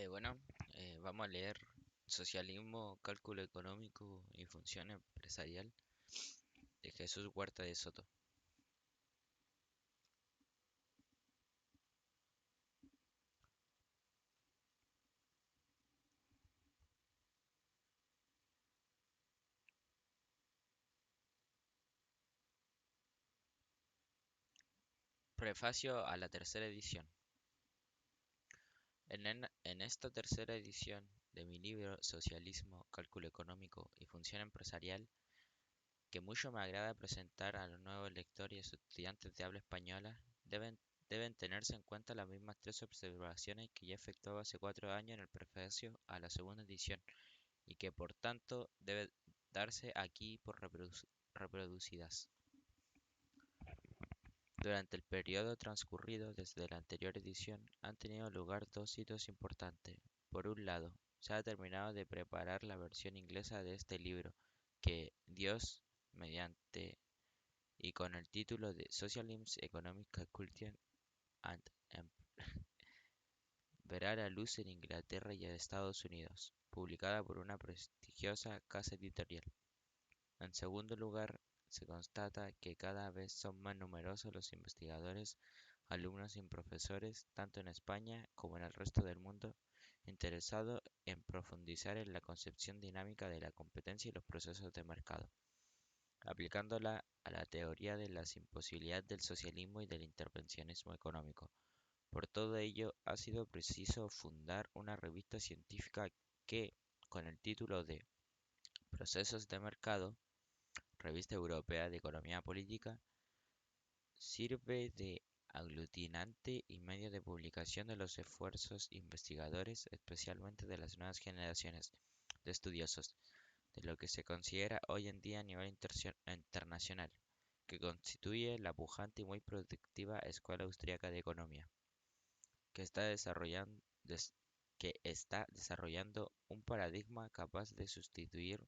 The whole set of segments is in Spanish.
Bueno, vamos a leer Socialismo, Cálculo Económico y Función Empresarial de Jesús Huerta de Soto. Prefacio a la tercera edición. En esta tercera edición de mi libro Socialismo, Cálculo Económico y Función Empresarial, que mucho me agrada presentar a los nuevos lectores y estudiantes de habla española, deben tenerse en cuenta las mismas tres observaciones que ya efectuaba hace 4 años en el prefacio a la segunda edición, y que por tanto debe darse aquí por reproducidas. Durante el periodo transcurrido desde la anterior edición han tenido lugar dos hitos importantes. Por un lado, se ha terminado de preparar la versión inglesa de este libro, que Dios, mediante y con el título de Socialism, Economic Calculation and verá la luz en Inglaterra y en Estados Unidos, publicada por una prestigiosa casa editorial. En segundo lugar, se constata que cada vez son más numerosos los investigadores, alumnos y profesores, tanto en España como en el resto del mundo, interesados en profundizar en la concepción dinámica de la competencia y los procesos de mercado, aplicándola a la teoría de la imposibilidad del socialismo y del intervencionismo económico. Por todo ello, ha sido preciso fundar una revista científica que, con el título de Procesos de Mercado, Revista Europea de Economía Política, sirve de aglutinante y medio de publicación de los esfuerzos investigadores, especialmente de las nuevas generaciones de estudiosos, de lo que se considera hoy en día a nivel internacional, que constituye la pujante y muy productiva Escuela Austríaca de Economía, que está desarrollando, que está desarrollando un paradigma capaz de sustituir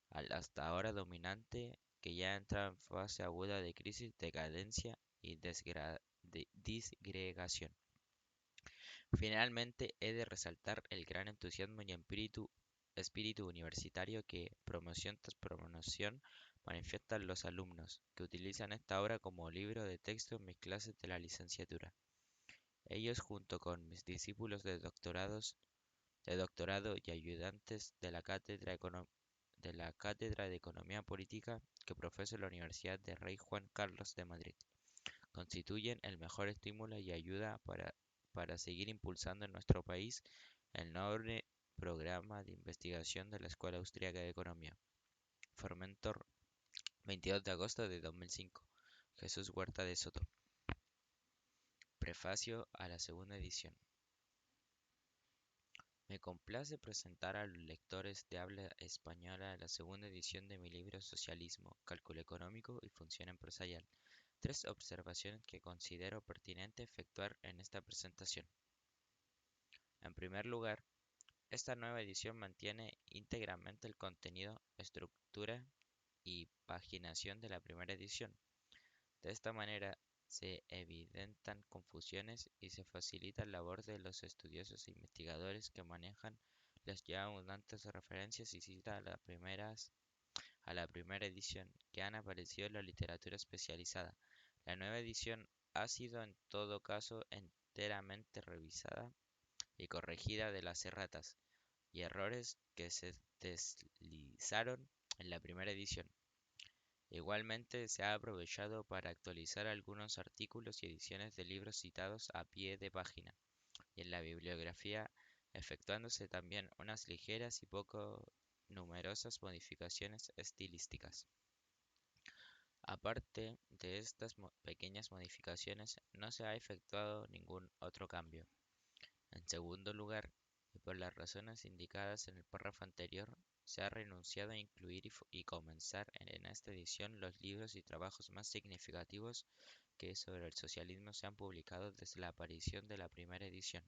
al hasta ahora dominante, que ya entra en fase aguda de crisis, decadencia y disgregación. Finalmente, he de resaltar el gran entusiasmo y espíritu universitario que, promoción tras promoción, manifiestan los alumnos, que utilizan esta obra como libro de texto en mis clases de la licenciatura. Ellos, junto con mis discípulos de doctorado y ayudantes de la Cátedra de Economía Política que profeso en la Universidad de Rey Juan Carlos de Madrid, constituyen el mejor estímulo y ayuda para seguir impulsando en nuestro país el noble programa de investigación de la Escuela Austríaca de Economía. Formentor, 22 de agosto de 2005. Jesús Huerta de Soto. Prefacio a la segunda edición. Me complace presentar a los lectores de habla española la segunda edición de mi libro Socialismo, Cálculo Económico y Función Empresarial. Tres observaciones que considero pertinente efectuar en esta presentación. En primer lugar, esta nueva edición mantiene íntegramente el contenido, estructura y paginación de la primera edición. De esta manera se evidentan confusiones y se facilita la labor de los estudiosos e investigadores que manejan las ya abundantes referencias y citas a la primera edición que han aparecido en la literatura especializada. La nueva edición ha sido en todo caso enteramente revisada y corregida de las erratas y errores que se deslizaron en la primera edición. Igualmente se ha aprovechado para actualizar algunos artículos y ediciones de libros citados a pie de página y en la bibliografía, efectuándose también unas ligeras y poco numerosas modificaciones estilísticas. Aparte de estas pequeñas modificaciones, no se ha efectuado ningún otro cambio. En segundo lugar, y por las razones indicadas en el párrafo anterior, se ha renunciado a incluir y comenzar en esta edición los libros y trabajos más significativos que sobre el socialismo se han publicado desde la aparición de la primera edición.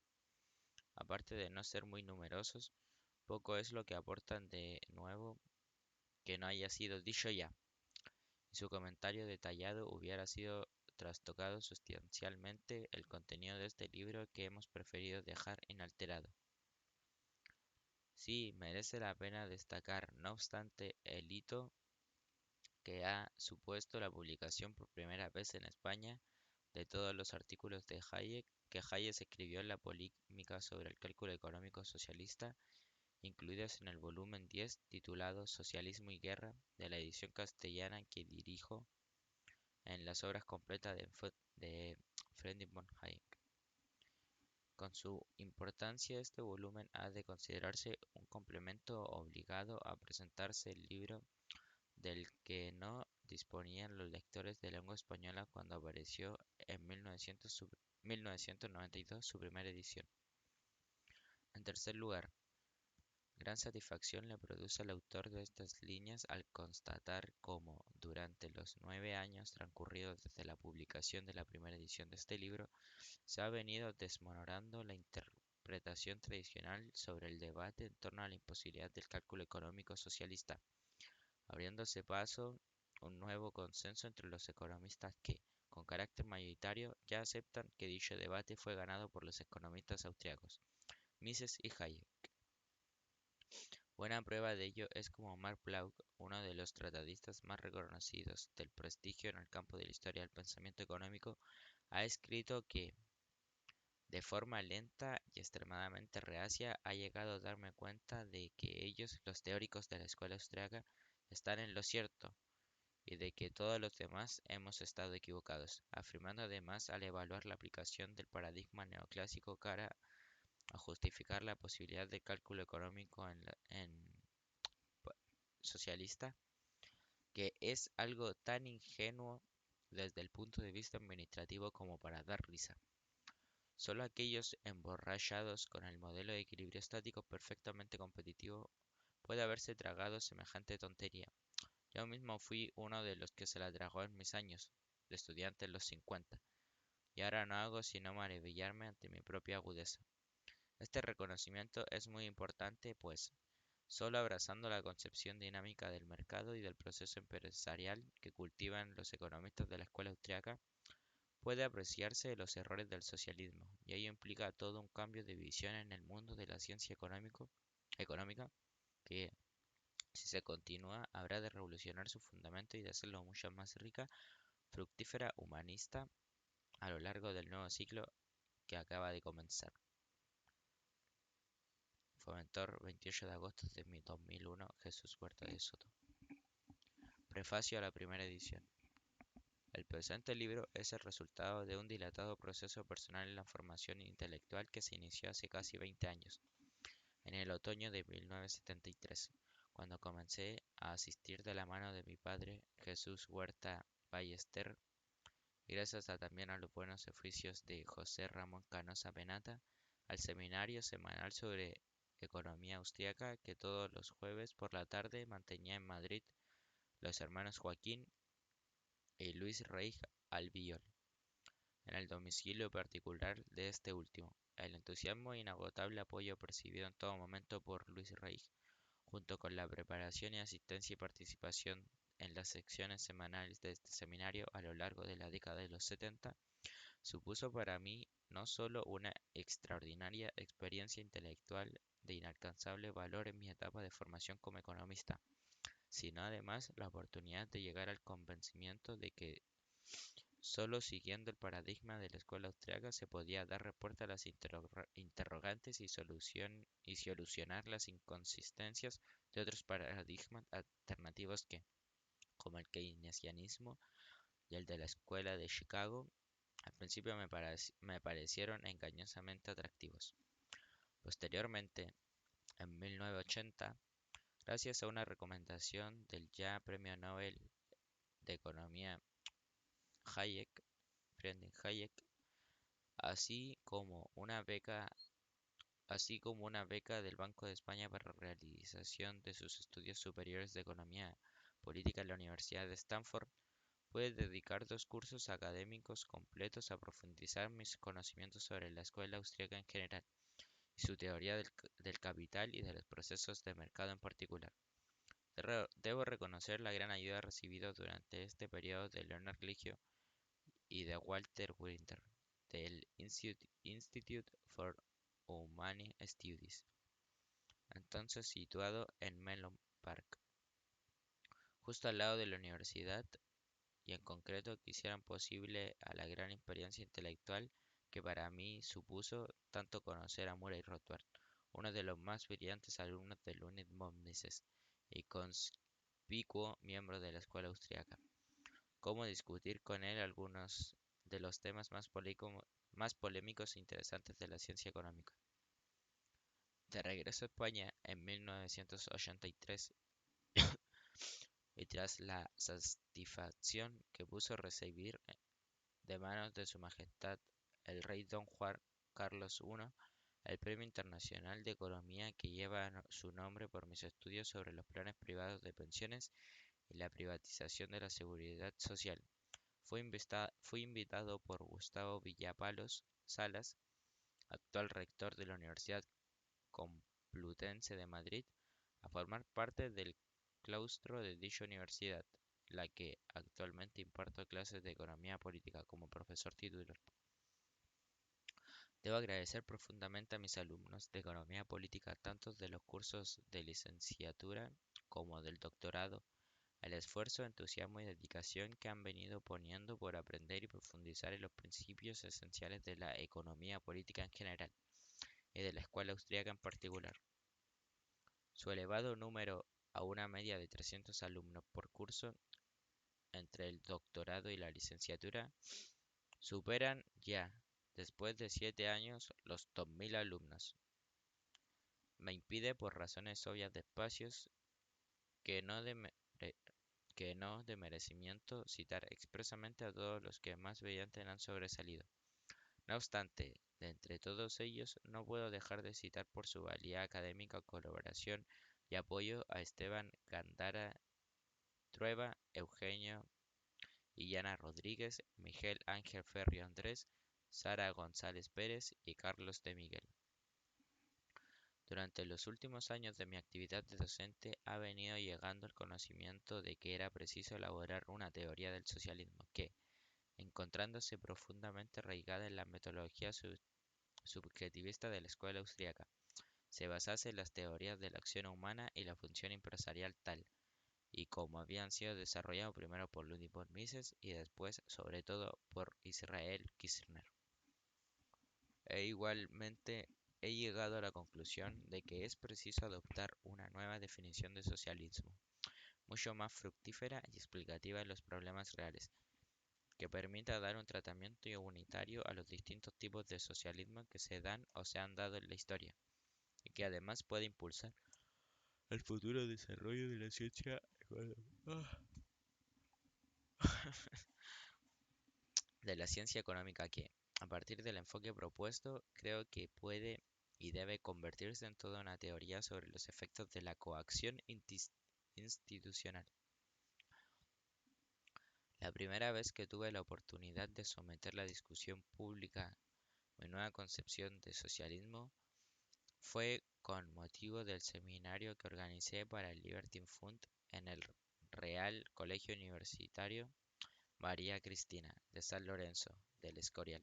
Aparte de no ser muy numerosos, poco es lo que aportan de nuevo que no haya sido dicho ya, y su comentario detallado hubiera sido trastocado sustancialmente el contenido de este libro que hemos preferido dejar inalterado. Sí, merece la pena destacar, no obstante, el hito que ha supuesto la publicación por primera vez en España de todos los artículos de Hayek que Hayek escribió en la polémica sobre el cálculo económico socialista, incluidos en el volumen 10 titulado Socialismo y Guerra, de la edición castellana que dirijo en las obras completas de Friedrich von Hayek. Con su importancia, este volumen ha de considerarse un complemento obligado a presentarse el libro del que no disponían los lectores de lengua española cuando apareció en 1992 su primera edición. En tercer lugar, gran satisfacción le produce al autor de estas líneas al constatar cómo, durante los 9 años transcurridos desde la publicación de la primera edición de este libro, se ha venido desmoronando la interpretación tradicional sobre el debate en torno a la imposibilidad del cálculo económico socialista, abriéndose paso un nuevo consenso entre los economistas que, con carácter mayoritario, ya aceptan que dicho debate fue ganado por los economistas austriacos, Mises y Hayek. Buena prueba de ello es como Mark Plauk, uno de los tratadistas más reconocidos del prestigio en el campo de la historia del pensamiento económico, ha escrito que, de forma lenta y extremadamente reacia, ha llegado a darme cuenta de que ellos, los teóricos de la escuela austriaca, están en lo cierto y de que todos los demás hemos estado equivocados, afirmando además al evaluar la aplicación del paradigma neoclásico cara a justificar la posibilidad de cálculo económico en socialista, que es algo tan ingenuo desde el punto de vista administrativo como para dar risa. Solo aquellos emborrachados con el modelo de equilibrio estático perfectamente competitivo puede haberse tragado semejante tontería. Yo mismo fui uno de los que se la tragó en mis años de estudiante en los 50, y ahora no hago sino maravillarme ante mi propia agudeza. Este reconocimiento es muy importante, pues, solo abrazando la concepción dinámica del mercado y del proceso empresarial que cultivan los economistas de la escuela austriaca, puede apreciarse los errores del socialismo, y ello implica todo un cambio de visión en el mundo de la ciencia económica que, si se continúa, habrá de revolucionar su fundamento y de hacerlo mucho más rica, fructífera, humanista a lo largo del nuevo siglo que acaba de comenzar. Fomentor, 28 de agosto de 2001, Jesús Huerta de Soto. Prefacio a la primera edición. El presente libro es el resultado de un dilatado proceso personal en la formación intelectual que se inició hace casi 20 años, en el otoño de 1973, cuando comencé a asistir de la mano de mi padre, Jesús Huerta Ballester, y gracias también a los buenos oficios de José Ramón Canosa Penata, al seminario semanal sobre economía austríaca que todos los jueves por la tarde mantenía en Madrid los hermanos Joaquín y Luis Reig Albiol, en el domicilio particular de este último. El entusiasmo e inagotable apoyo percibido en todo momento por Luis Reig, junto con la preparación y asistencia y participación en las secciones semanales de este seminario a lo largo de la década de los 70, supuso para mí no solo una extraordinaria experiencia intelectual de inalcanzable valor en mi etapa de formación como economista, sino además la oportunidad de llegar al convencimiento de que solo siguiendo el paradigma de la escuela austriaca se podía dar respuesta a las interrogantes y solucionar las inconsistencias de otros paradigmas alternativos que, como el keynesianismo y el de la escuela de Chicago, al principio me parecieron engañosamente atractivos. Posteriormente, en 1980, gracias a una recomendación del ya Premio Nobel de Economía Hayek, Friedrich Hayek, así como una beca del Banco de España para la realización de sus estudios superiores de economía política en la Universidad de Stanford, pude dedicar 2 cursos académicos completos a profundizar mis conocimientos sobre la escuela austríaca en general y su teoría del capital y de los procesos de mercado en particular. Debo reconocer la gran ayuda recibida durante este periodo de Leonard Liggio y de Walter Winter, del Institute for Humane Studies. entonces situado en Menlo Park, justo al lado de la universidad, y en concreto que hicieran posible a la gran experiencia intelectual que para mí supuso tanto conocer a Murray Rothbard, uno de los más brillantes alumnos de Ludwig von Mises y conspicuo miembro de la escuela austríaca, como discutir con él algunos de los temas más polémicos e interesantes de la ciencia económica. De regreso a España en 1983 y tras la satisfacción que puso recibir de manos de Su Majestad el Rey Don Juan Carlos I el Premio Internacional de Economía que lleva su nombre por mis estudios sobre los planes privados de pensiones y la privatización de la seguridad social. Fui invitado por Gustavo Villapalos Salas, actual rector de la Universidad Complutense de Madrid, a formar parte del claustro de dicha universidad, la que actualmente imparto clases de economía política como profesor titular. Debo agradecer profundamente a mis alumnos de economía política, tanto de los cursos de licenciatura como del doctorado, el esfuerzo, entusiasmo y dedicación que han venido poniendo por aprender y profundizar en los principios esenciales de la economía política en general y de la escuela austríaca en particular. Su elevado número, a una media de 300 alumnos por curso entre el doctorado y la licenciatura, superan ya, después de 7 años, los 2000 alumnos. Me impide, por razones obvias de espacios, que no de, que no de merecimiento, citar expresamente a todos los que más brillante han sobresalido. No obstante, de entre todos ellos, no puedo dejar de citar por su valía académica, colaboración y apoyo a Esteban Gándara Trueba, Eugenio Illana Rodríguez, Miguel Ángel Ferrio Andrés, Sara González Pérez y Carlos de Miguel. Durante los últimos años de mi actividad de docente ha venido llegando el conocimiento de que era preciso elaborar una teoría del socialismo que, encontrándose profundamente arraigada en la metodología subjetivista de la escuela austríaca, se basase en las teorías de la acción humana y la función empresarial tal y como habían sido desarrollados primero por Ludwig von Mises y después, sobre todo, por Israel Kirzner. Igualmente he llegado a la conclusión de que es preciso adoptar una nueva definición de socialismo, mucho más fructífera y explicativa de los problemas reales, que permita dar un tratamiento unitario a los distintos tipos de socialismo que se dan o se han dado en la historia, y que además pueda impulsar el futuro desarrollo de la ciencia económica que, a partir del enfoque propuesto, creo que puede y debe convertirse en toda una teoría sobre los efectos de la coacción institucional. La primera vez que tuve la oportunidad de someter a la discusión pública mi nueva concepción de socialismo fue con motivo del seminario que organicé para el Liberty Fund en el Real Colegio Universitario María Cristina de San Lorenzo del Escorial,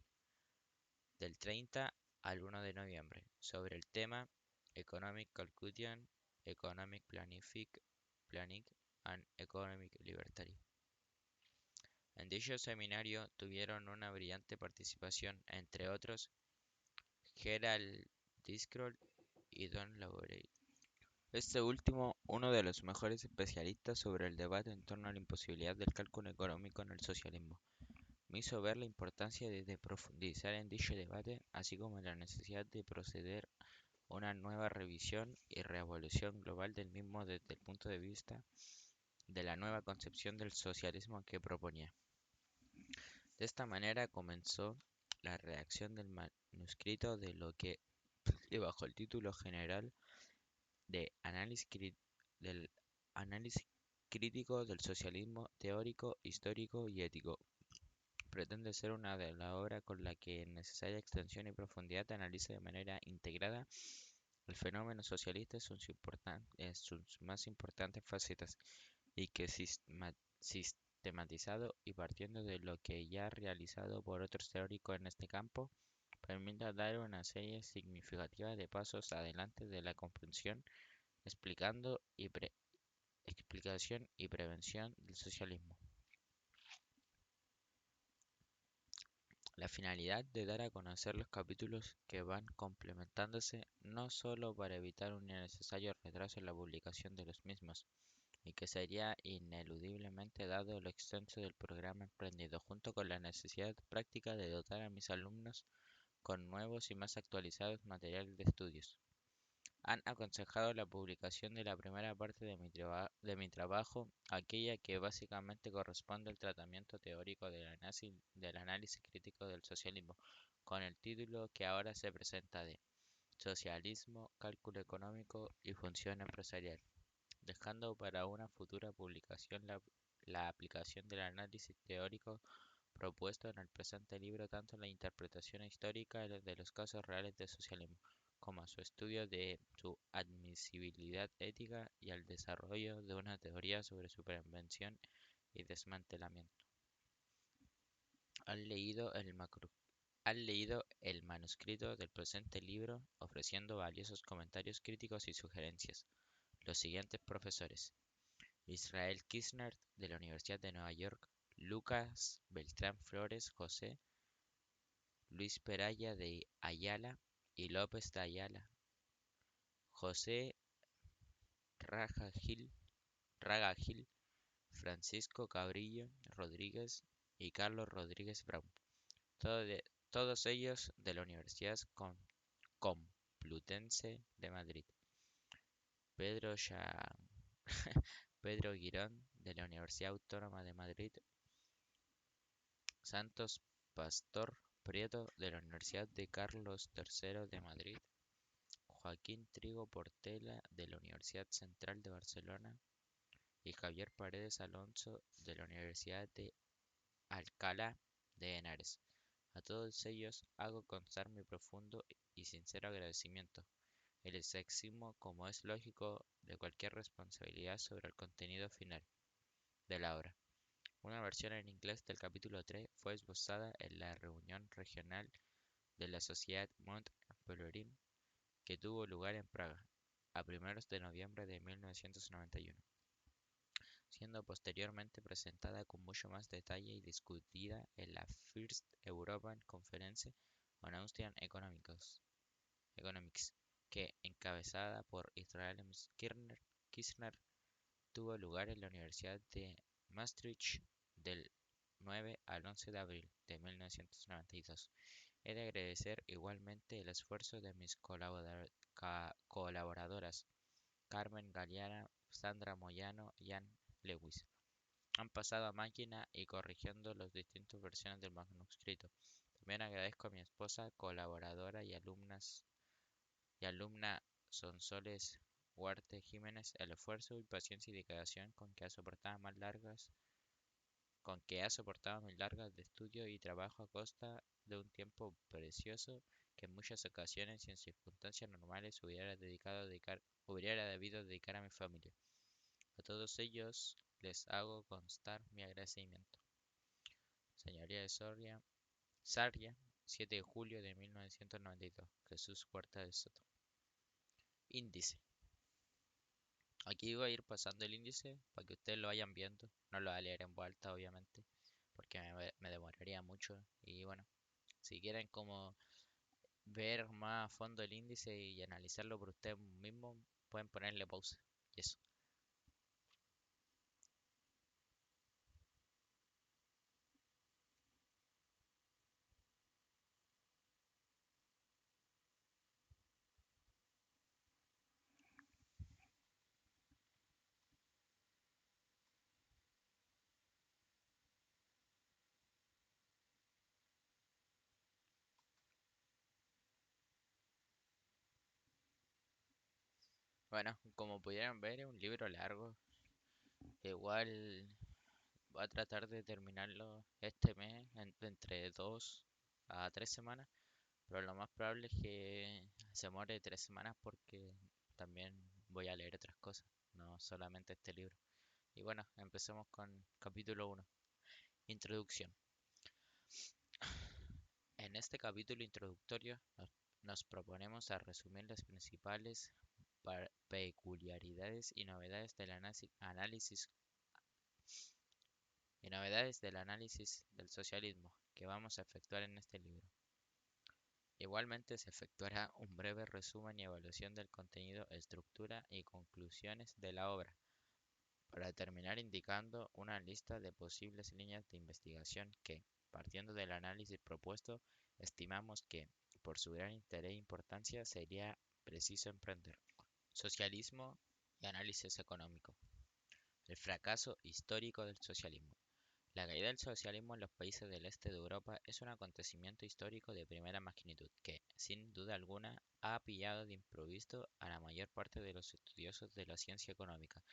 del 30 al 1 de noviembre, sobre el tema Economic Calculation, Economic Planning and Economic Liberty. En dicho seminario tuvieron una brillante participación, entre otros, Gerald Discroll y Don Laurel. Este último, uno de los mejores especialistas sobre el debate en torno a la imposibilidad del cálculo económico en el socialismo, me hizo ver la importancia de profundizar en dicho debate, así como la necesidad de proceder a una nueva revisión y reevaluación global del mismo desde el punto de vista de la nueva concepción del socialismo que proponía. De esta manera comenzó la redacción del manuscrito de lo que, bajo el título general de del análisis crítico del socialismo teórico, histórico y ético, pretende ser una de la obra con la que en necesaria extensión y profundidad analiza de manera integrada el fenómeno socialista en sus más importantes facetas y que sistematizado y partiendo de lo que ya ha realizado por otros teóricos en este campo, permite dar una serie significativa de pasos adelante de la comprensión, explicando y explicación y prevención del socialismo. La finalidad de dar a conocer los capítulos que van complementándose no solo para evitar un innecesario retraso en la publicación de los mismos, y que sería ineludiblemente dado lo extenso del programa emprendido, junto con la necesidad práctica de dotar a mis alumnos con nuevos y más actualizados materiales de estudios. Han aconsejado la publicación de la primera parte de mi trabajo, aquella que básicamente corresponde al tratamiento teórico del análisis crítico del socialismo, con el título que ahora se presenta de Socialismo, Cálculo Económico y Función Empresarial, dejando para una futura publicación la aplicación del análisis teórico propuesto en el presente libro tanto en la interpretación histórica de los casos reales del socialismo, como a su estudio de su admisibilidad ética y al desarrollo de una teoría sobre su prevención y desmantelamiento. Han leído el manuscrito del presente libro, ofreciendo valiosos comentarios críticos y sugerencias. Los siguientes profesores: Israel Kirchner, de la Universidad de Nueva York; Lucas Beltrán Flores José; Luis Peraya de Ayala y López de Ayala; José Raga Gil; Francisco Cabrillo Rodríguez y Carlos Rodríguez Brown, todos ellos de la Universidad Complutense de Madrid; Pedro, Pedro Girón, de la Universidad Autónoma de Madrid; Santos Pastor Prieto, de la Universidad de Carlos III de Madrid; Joaquín Trigo Portela, de la Universidad Central de Barcelona; y Javier Paredes Alonso, de la Universidad de Alcalá de Henares. A todos ellos hago constar mi profundo y sincero agradecimiento, y les eximo, como es lógico, de cualquier responsabilidad sobre el contenido final de la obra. Una versión en inglés del capítulo 3 fue esbozada en la reunión regional de la Sociedad Mont Pelerin, que tuvo lugar en Praga a primeros de noviembre de 1991, siendo posteriormente presentada con mucho más detalle y discutida en la First European Conference on Austrian Economics, que, encabezada por Israel Kirchner, tuvo lugar en la Universidad de Maastricht del 9 al 11 de abril de 1992. He de agradecer igualmente el esfuerzo de mis colaboradoras Carmen Galeana, Sandra Moyano y Ann Lewis. Han pasado a máquina y corrigiendo las distintas versiones del manuscrito. También agradezco a mi esposa, colaboradora y alumna Sonsoles Huarte Jiménez el esfuerzo y paciencia y dedicación con que ha soportado mis largas de estudio y trabajo a costa de un tiempo precioso que en muchas ocasiones y en circunstancias normales hubiera debido dedicar a mi familia. A todos ellos les hago constar mi agradecimiento. Señoría de Sarria, 7 de julio de 1992. Jesús Huerta de Soto. Índice. Aquí voy a ir pasando el índice para que ustedes lo vayan viendo. No lo voy a leer en voz alta, obviamente, porque me demoraría mucho. Y bueno, si quieren como ver más a fondo el índice y analizarlo por ustedes mismos, pueden ponerle pausa. Y eso. Bueno, como pudieran ver, es un libro largo. Igual voy a tratar de terminarlo este mes, entre 2 a 3 semanas. Pero lo más probable es que se demore 3 semanas porque también voy a leer otras cosas, no solamente este libro. Y bueno, empecemos con capítulo 1. Introducción. En este capítulo introductorio nos proponemos a resumir las principales peculiaridades y novedades del socialismo que vamos a efectuar en este libro. Igualmente se efectuará un breve resumen y evaluación del contenido, estructura y conclusiones de la obra, para terminar indicando una lista de posibles líneas de investigación que, partiendo del análisis propuesto, estimamos que, por su gran interés e importancia, sería preciso emprender. Socialismo y análisis económico. El fracaso histórico del socialismo. La caída del socialismo en los países del este de Europa es un acontecimiento histórico de primera magnitud que, sin duda alguna, ha pillado de improviso a la mayor parte de los estudiosos de la ciencia económica.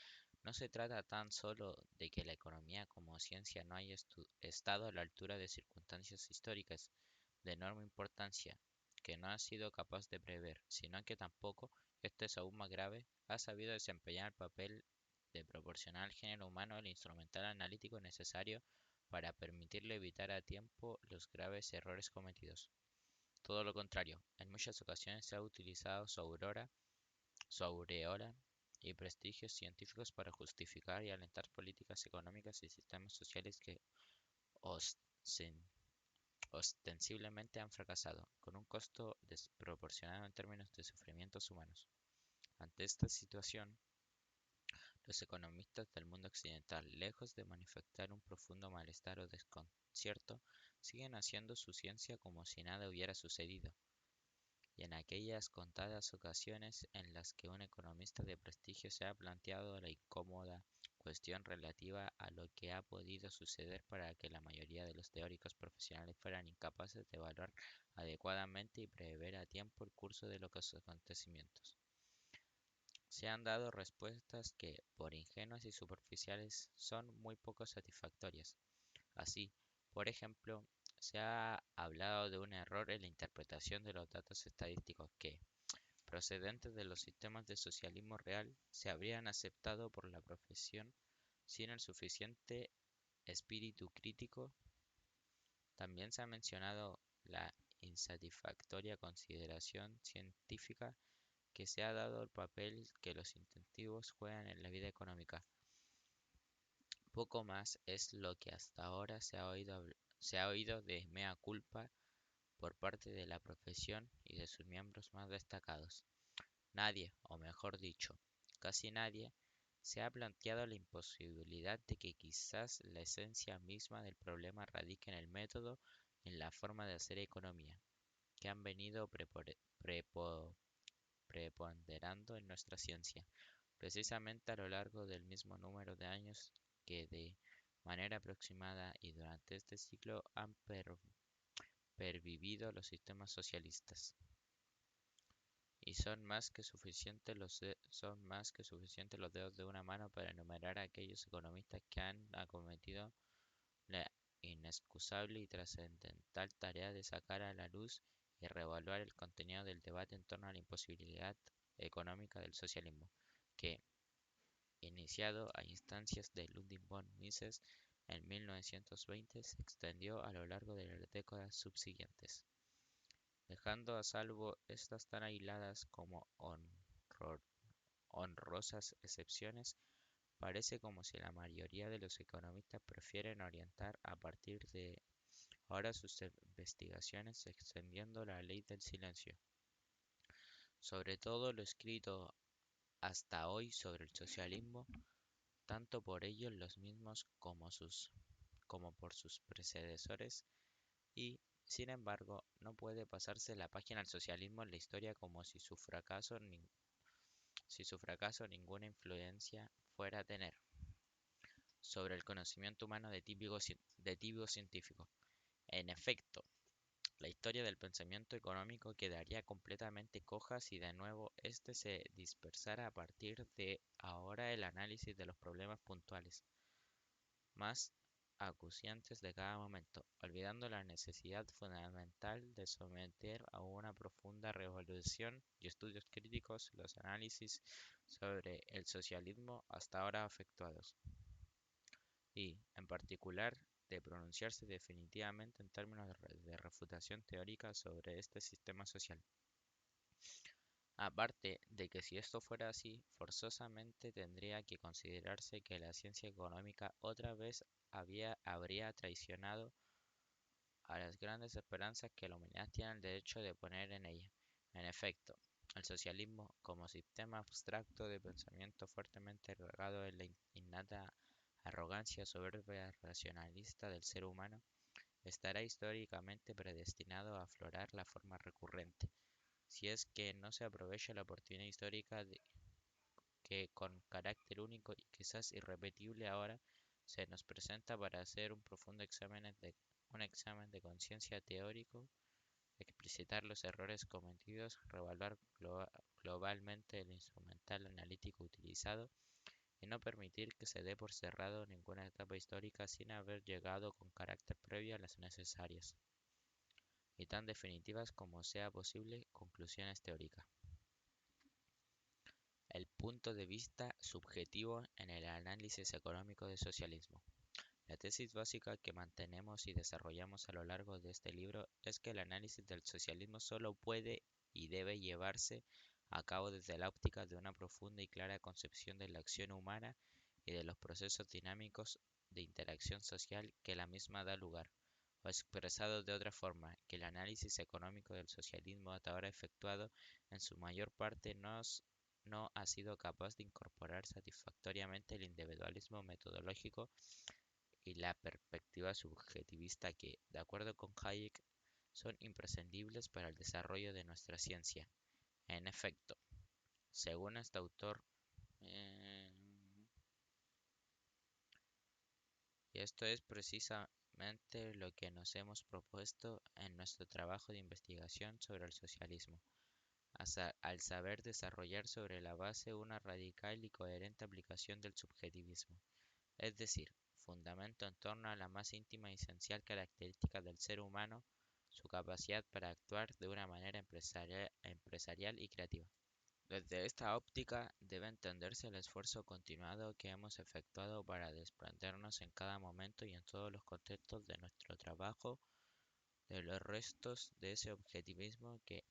No se trata tan solo de que la economía como ciencia no haya estado a la altura de circunstancias históricas de enorme importancia que no ha sido capaz de prever, sino que tampoco, esto es aún más grave, ha sabido desempeñar el papel de proporcionar al género humano el instrumental analítico necesario para permitirle evitar a tiempo los graves errores cometidos. Todo lo contrario, en muchas ocasiones se ha utilizado su aureola y prestigios científicos para justificar y alentar políticas económicas y sistemas sociales que ostensiblemente han fracasado, con un costo desproporcionado en términos de sufrimientos humanos. Ante esta situación, los economistas del mundo occidental, lejos de manifestar un profundo malestar o desconcierto, siguen haciendo su ciencia como si nada hubiera sucedido. Y en aquellas contadas ocasiones en las que un economista de prestigio se ha planteado la incómoda cuestión relativa a lo que ha podido suceder para que la mayoría de los teóricos profesionales fueran incapaces de evaluar adecuadamente y prever a tiempo el curso de los acontecimientos, se han dado respuestas que, por ingenuas y superficiales, son muy poco satisfactorias. Así, por ejemplo, se ha hablado de un error en la interpretación de los datos estadísticos que, procedentes de los sistemas de socialismo real, se habrían aceptado por la profesión sin el suficiente espíritu crítico. También se ha mencionado la insatisfactoria consideración científica que se ha dado al papel que los incentivos juegan en la vida económica. Poco más es lo que hasta ahora se ha oído de mea culpa por parte de la profesión y de sus miembros más destacados. Nadie, o mejor dicho, casi nadie, se ha planteado la imposibilidad de que quizás la esencia misma del problema radique en el método y en la forma de hacer economía, que han venido preponderando en nuestra ciencia, precisamente a lo largo del mismo número de años que de manera aproximada y durante este siglo han pervivido los sistemas socialistas. Y son más que suficientes los dedos de una mano para enumerar a aquellos economistas que han acometido la inexcusable y trascendental tarea de sacar a la luz y reevaluar el contenido del debate en torno a la imposibilidad económica del socialismo, que, iniciado a instancias de Ludwig von Mises en 1920, se extendió a lo largo de las décadas subsiguientes. Dejando a salvo estas tan aisladas como honrosas excepciones, parece como si la mayoría de los economistas prefieren orientar a partir de ahora sus investigaciones extendiendo la ley del silencio sobre todo lo escrito hasta hoy sobre el socialismo, tanto por ellos los mismos como por sus predecesores, y, sin embargo, no puede pasarse la página al socialismo en la historia como si su fracaso ninguna influencia fuera a tener sobre el conocimiento humano de tipo científico. En efecto, la historia del pensamiento económico quedaría completamente coja si de nuevo éste se dispersara a partir de ahora el análisis de los problemas puntuales más acuciantes de cada momento, olvidando la necesidad fundamental de someter a una profunda revolución y estudios críticos los análisis sobre el socialismo hasta ahora efectuados, y, en particular, de pronunciarse definitivamente en términos de refutación teórica sobre este sistema social. Aparte de que si esto fuera así, forzosamente tendría que considerarse que la ciencia económica otra vez habría traicionado a las grandes esperanzas que la humanidad tiene el derecho de poner en ella. En efecto, el socialismo, como sistema abstracto de pensamiento fuertemente arraigado en la innata arrogancia soberbia racionalista del ser humano, estará históricamente predestinado a aflorar la forma recurrente, si es que no se aprovecha la oportunidad histórica que con carácter único y quizás irrepetible ahora se nos presenta para hacer un profundo un examen de conciencia teórico, explicitar los errores cometidos, revaluar globalmente el instrumental analítico utilizado y no permitir que se dé por cerrado ninguna etapa histórica sin haber llegado con carácter previo a las necesarias y tan definitivas como sea posible conclusiones teóricas. El punto de vista subjetivo en el análisis económico del socialismo. La tesis básica que mantenemos y desarrollamos a lo largo de este libro es que el análisis del socialismo solo puede y debe llevarse a cabo desde la óptica de una profunda y clara concepción de la acción humana y de los procesos dinámicos de interacción social que la misma da lugar, o expresado de otra forma, que el análisis económico del socialismo hasta ahora efectuado en su mayor parte no ha sido capaz de incorporar satisfactoriamente el individualismo metodológico y la perspectiva subjetivista que, de acuerdo con Hayek, son imprescindibles para el desarrollo de nuestra ciencia. En efecto, según este autor, eh, y esto es precisamente lo que nos hemos propuesto en nuestro trabajo de investigación sobre el socialismo, al saber desarrollar sobre la base una radical y coherente aplicación del subjetivismo, es decir, fundamento en torno a la más íntima y esencial característica del ser humano, su capacidad para actuar de una manera empresarial y creativa. Desde esta óptica debe entenderse el esfuerzo continuado que hemos efectuado para desprendernos en cada momento y en todos los contextos de nuestro trabajo de los restos de ese objetivismo que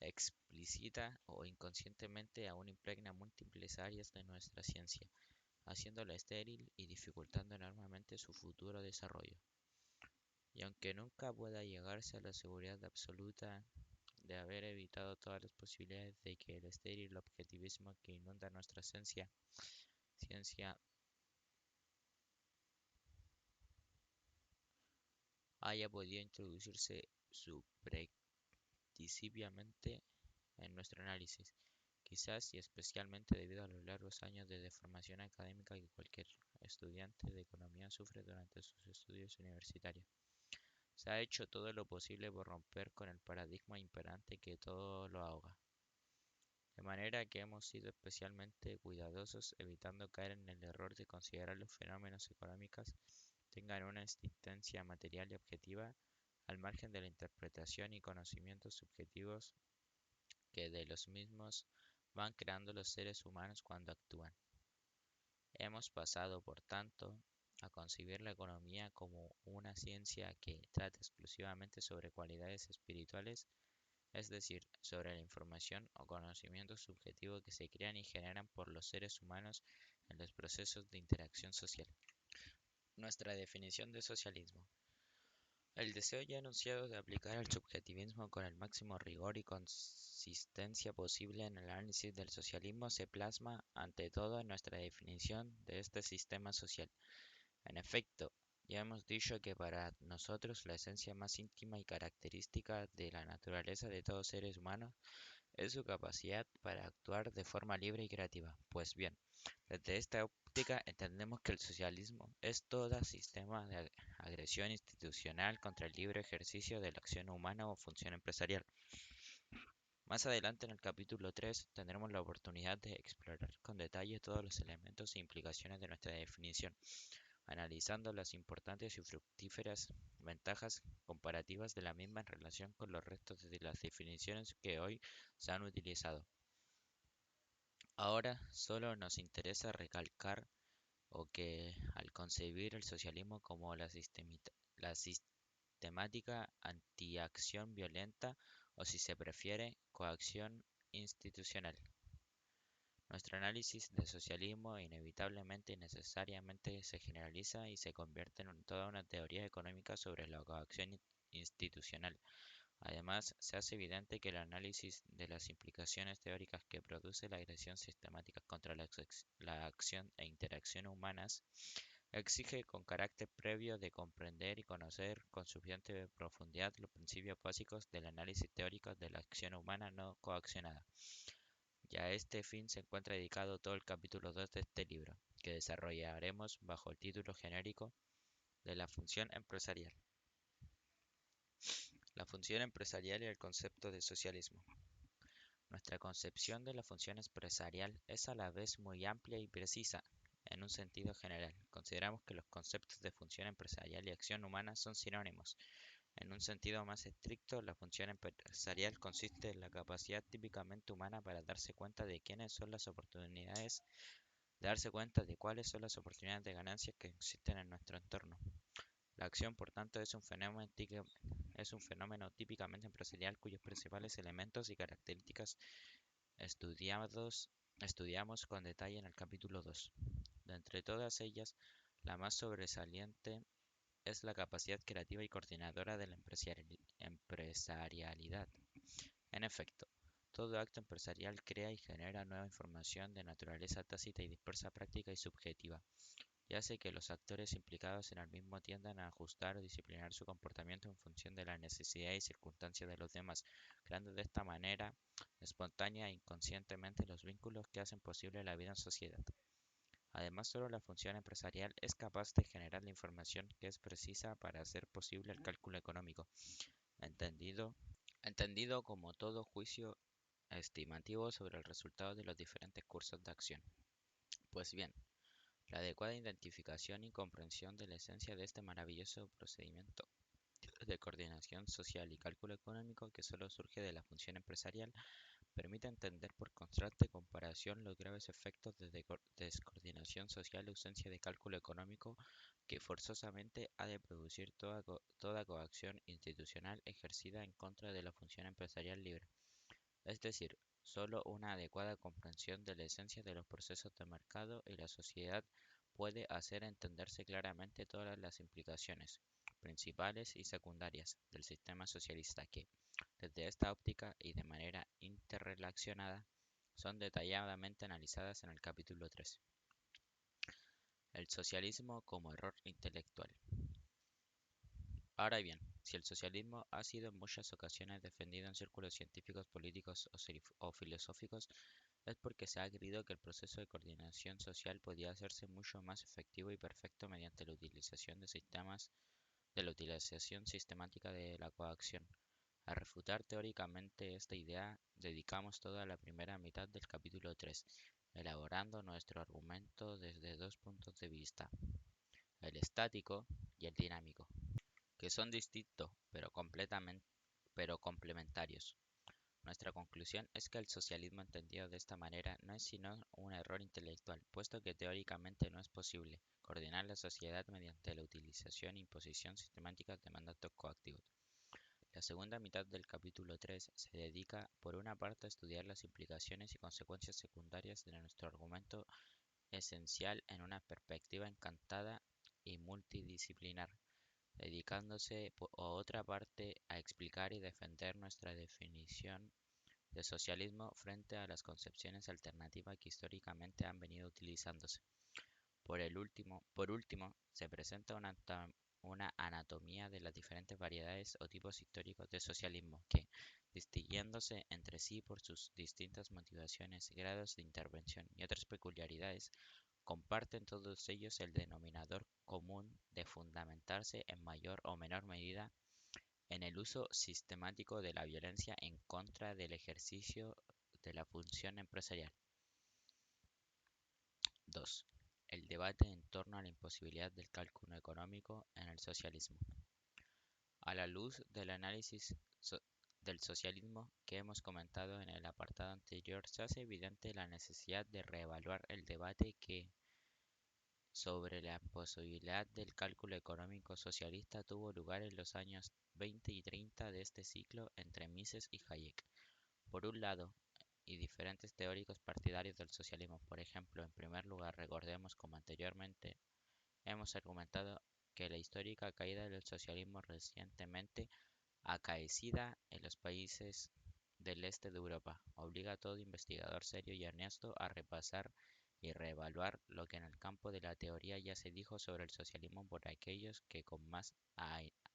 explicita o inconscientemente aún impregna múltiples áreas de nuestra ciencia, haciéndola estéril y dificultando enormemente su futuro desarrollo. Y aunque nunca pueda llegarse a la seguridad absoluta de haber evitado todas las posibilidades de que el estéril objetivismo que inunda nuestra ciencia haya podido introducirse subrepticiamente en nuestro análisis, quizás y especialmente debido a los largos años de deformación académica que cualquier estudiante de economía sufre durante sus estudios universitarios. Se ha hecho todo lo posible por romper con el paradigma imperante que todo lo ahoga, de manera que hemos sido especialmente cuidadosos evitando caer en el error de considerar los fenómenos económicos tengan una existencia material y objetiva al margen de la interpretación y conocimientos subjetivos que de los mismos van creando los seres humanos cuando actúan. Hemos pasado, por tanto, a concebir la economía como una ciencia que trata exclusivamente sobre cualidades espirituales, es decir, sobre la información o conocimiento subjetivo que se crean y generan por los seres humanos en los procesos de interacción social. Nuestra definición de socialismo. El deseo ya anunciado de aplicar el subjetivismo con el máximo rigor y consistencia posible en el análisis del socialismo se plasma ante todo en nuestra definición de este sistema social. En efecto, ya hemos dicho que para nosotros la esencia más íntima y característica de la naturaleza de todo seres humanos es su capacidad para actuar de forma libre y creativa. Pues bien, desde esta óptica entendemos que el socialismo es todo sistema de agresión institucional contra el libre ejercicio de la acción humana o función empresarial. Más adelante en el capítulo 3 tendremos la oportunidad de explorar con detalle todos los elementos e implicaciones de nuestra definición, analizando las importantes y fructíferas ventajas comparativas de la misma en relación con los restos de las definiciones que hoy se han utilizado. Ahora solo nos interesa recalcar o que al concebir el socialismo como la sistemática antiacción violenta o, si se prefiere, coacción institucional. Nuestro análisis del socialismo inevitablemente y necesariamente se generaliza y se convierte en toda una teoría económica sobre la coacción institucional. Además, se hace evidente que el análisis de las implicaciones teóricas que produce la agresión sistemática contra la acción e interacción humanas exige con carácter previo de comprender y conocer con suficiente profundidad los principios básicos del análisis teórico de la acción humana no coaccionada. Y a este fin se encuentra dedicado todo el capítulo 2 de este libro, que desarrollaremos bajo el título genérico de la función empresarial. La función empresarial y el concepto de socialismo. Nuestra concepción de la función empresarial es a la vez muy amplia y precisa. En un sentido general, consideramos que los conceptos de función empresarial y acción humana son sinónimos. En un sentido más estricto, la función empresarial consiste en la capacidad típicamente humana para darse cuenta de cuáles son las oportunidades de ganancias que existen en nuestro entorno. La acción, por tanto, es un fenómeno típicamente empresarial cuyos principales elementos y características estudiamos con detalle en el capítulo 2. De entre todas ellas, la más sobresaliente es la capacidad creativa y coordinadora de la empresarialidad. En efecto, todo acto empresarial crea y genera nueva información de naturaleza tácita y dispersa, práctica y subjetiva, y hace que los actores implicados en el mismo tiendan a ajustar o disciplinar su comportamiento en función de las necesidades y circunstancias de los demás, creando de esta manera espontánea e inconscientemente los vínculos que hacen posible la vida en sociedad. Además, solo la función empresarial es capaz de generar la información que es precisa para hacer posible el cálculo económico, entendido, entendido como todo juicio estimativo sobre el resultado de los diferentes cursos de acción. Pues bien, la adecuada identificación y comprensión de la esencia de este maravilloso procedimiento de coordinación social y cálculo económico que solo surge de la función empresarial permite entender por constante comparación los graves efectos de descoordinación social y ausencia de cálculo económico que forzosamente ha de producir toda coacción institucional ejercida en contra de la función empresarial libre. Es decir, solo una adecuada comprensión de la esencia de los procesos de mercado y la sociedad puede hacer entenderse claramente todas las implicaciones, principales y secundarias, del sistema socialista que, desde esta óptica y de manera interrelacionada, son detalladamente analizadas en el capítulo 3. El socialismo como error intelectual. Ahora bien, si el socialismo ha sido en muchas ocasiones defendido en círculos científicos, políticos o filosóficos, es porque se ha creído que el proceso de coordinación social podía hacerse mucho más efectivo y perfecto mediante la utilización sistemática de la coacción. A refutar teóricamente esta idea, dedicamos toda la primera mitad del capítulo 3, elaborando nuestro argumento desde dos puntos de vista, el estático y el dinámico, que son distintos pero complementarios. Nuestra conclusión es que el socialismo entendido de esta manera no es sino un error intelectual, puesto que teóricamente no es posible coordinar la sociedad mediante la utilización e imposición sistemáticas de mandatos coactivos. La segunda mitad del capítulo 3 se dedica, por una parte, a estudiar las implicaciones y consecuencias secundarias de nuestro argumento esencial en una perspectiva encantada y multidisciplinar, dedicándose por otra parte a explicar y defender nuestra definición de socialismo frente a las concepciones alternativas que históricamente han venido utilizándose. Por último, se presenta una anatomía de las diferentes variedades o tipos históricos de socialismo que, distinguiéndose entre sí por sus distintas motivaciones, grados de intervención y otras peculiaridades, comparten todos ellos el denominador común de fundamentarse en mayor o menor medida en el uso sistemático de la violencia en contra del ejercicio de la función empresarial. 2. El debate en torno a la imposibilidad del cálculo económico en el socialismo. A la luz del análisis del socialismo que hemos comentado en el apartado anterior, se hace evidente la necesidad de reevaluar el debate que sobre la posibilidad del cálculo económico socialista tuvo lugar en los años 20 y 30 de este siglo entre Mises y Hayek, por un lado, y diferentes teóricos partidarios del socialismo. Por ejemplo, en primer lugar, recordemos como anteriormente hemos argumentado que la histórica caída del socialismo recientemente acaecida en los países del este de Europa obliga a todo investigador serio y honesto a repasar y reevaluar lo que en el campo de la teoría ya se dijo sobre el socialismo por aquellos que con más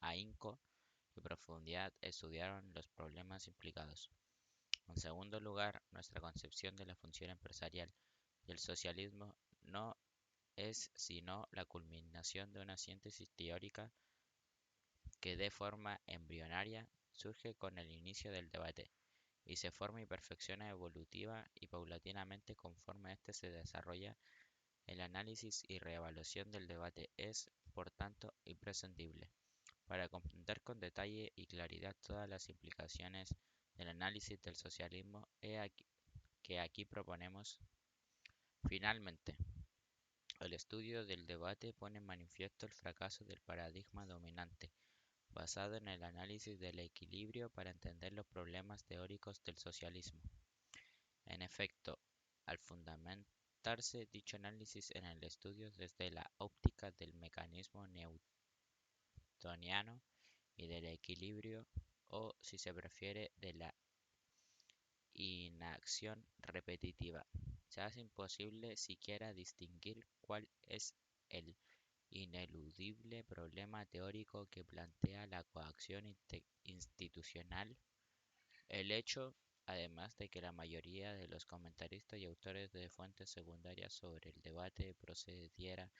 ahínco y profundidad estudiaron los problemas implicados. En segundo lugar, nuestra concepción de la función empresarial y el socialismo no es sino la culminación de una síntesis teórica que de forma embrionaria surge con el inicio del debate y se forma y perfecciona evolutiva y paulatinamente conforme éste se desarrolla. El análisis y reevaluación del debate es, por tanto, imprescindible para comprender con detalle y claridad todas las implicaciones del análisis del socialismo que aquí proponemos. Finalmente, el estudio del debate pone en manifiesto el fracaso del paradigma dominante, basado en el análisis del equilibrio para entender los problemas teóricos del socialismo. En efecto, al fundamentarse dicho análisis en el estudio desde la óptica del mecanismo newtoniano y del equilibrio, o si se prefiere, de la inacción repetitiva, se hace imposible siquiera distinguir cuál es el ineludible problema teórico que plantea la coacción institucional. El hecho, además, de que la mayoría de los comentaristas y autores de fuentes secundarias sobre el debate procedieran